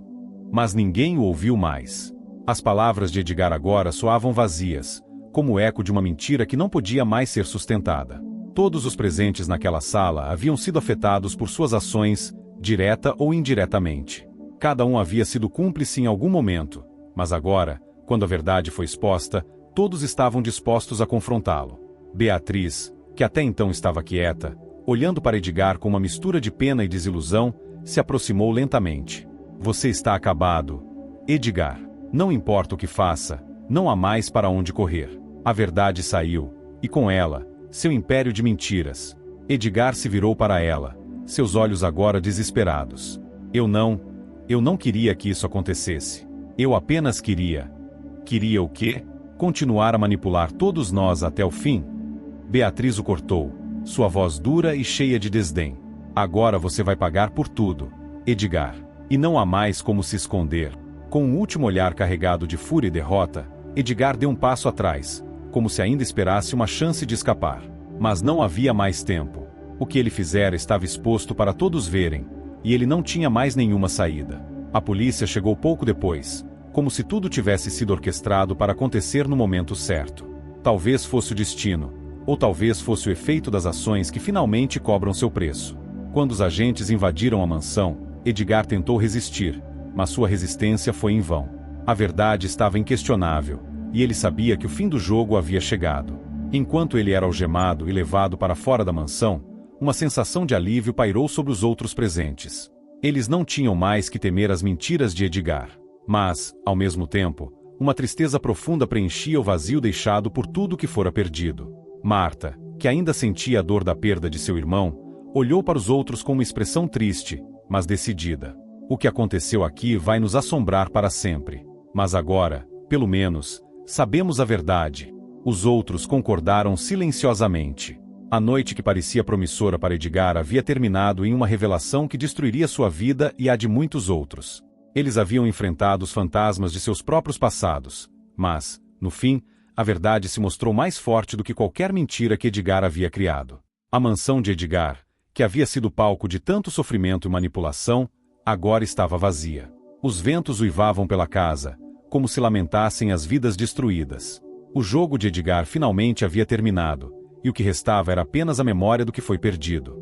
Mas ninguém o ouviu mais. As palavras de Edgar agora soavam vazias, como o eco de uma mentira que não podia mais ser sustentada. Todos os presentes naquela sala haviam sido afetados por suas ações, direta ou indiretamente. Cada um havia sido cúmplice em algum momento, mas agora, quando a verdade foi exposta, todos estavam dispostos a confrontá-lo. Beatriz, que até então estava quieta, olhando para Edgar com uma mistura de pena e desilusão, se aproximou lentamente. Você está acabado, Edgar. Não importa o que faça, não há mais para onde correr. A verdade saiu, e com ela, seu império de mentiras. Edgar se virou para ela, seus olhos agora desesperados. Eu não queria que isso acontecesse. Eu apenas queria. Queria o quê? Continuar a manipular todos nós até o fim? Beatriz o cortou, sua voz dura e cheia de desdém. Agora você vai pagar por tudo, Edgar. E não há mais como se esconder. Com um último olhar carregado de fúria e derrota, Edgar deu um passo atrás, como se ainda esperasse uma chance de escapar. Mas não havia mais tempo. O que ele fizera estava exposto para todos verem, e ele não tinha mais nenhuma saída. A polícia chegou pouco depois, como se tudo tivesse sido orquestrado para acontecer no momento certo. Talvez fosse o destino, ou talvez fosse o efeito das ações que finalmente cobram seu preço. Quando os agentes invadiram a mansão, Edgar tentou resistir, mas sua resistência foi em vão. A verdade estava inquestionável, e ele sabia que o fim do jogo havia chegado. Enquanto ele era algemado e levado para fora da mansão, uma sensação de alívio pairou sobre os outros presentes. Eles não tinham mais que temer as mentiras de Edgar. Mas, ao mesmo tempo, uma tristeza profunda preenchia o vazio deixado por tudo que fora perdido. Marta, que ainda sentia a dor da perda de seu irmão, olhou para os outros com uma expressão triste, mas decidida. O que aconteceu aqui vai nos assombrar para sempre. Mas agora, pelo menos, sabemos a verdade. Os outros concordaram silenciosamente. A noite que parecia promissora para Edgar havia terminado em uma revelação que destruiria sua vida e a de muitos outros. Eles haviam enfrentado os fantasmas de seus próprios passados, mas, no fim, a verdade se mostrou mais forte do que qualquer mentira que Edgar havia criado. A mansão de Edgar, que havia sido palco de tanto sofrimento e manipulação, agora estava vazia. Os ventos uivavam pela casa, como se lamentassem as vidas destruídas. O jogo de Edgar finalmente havia terminado, e o que restava era apenas a memória do que foi perdido.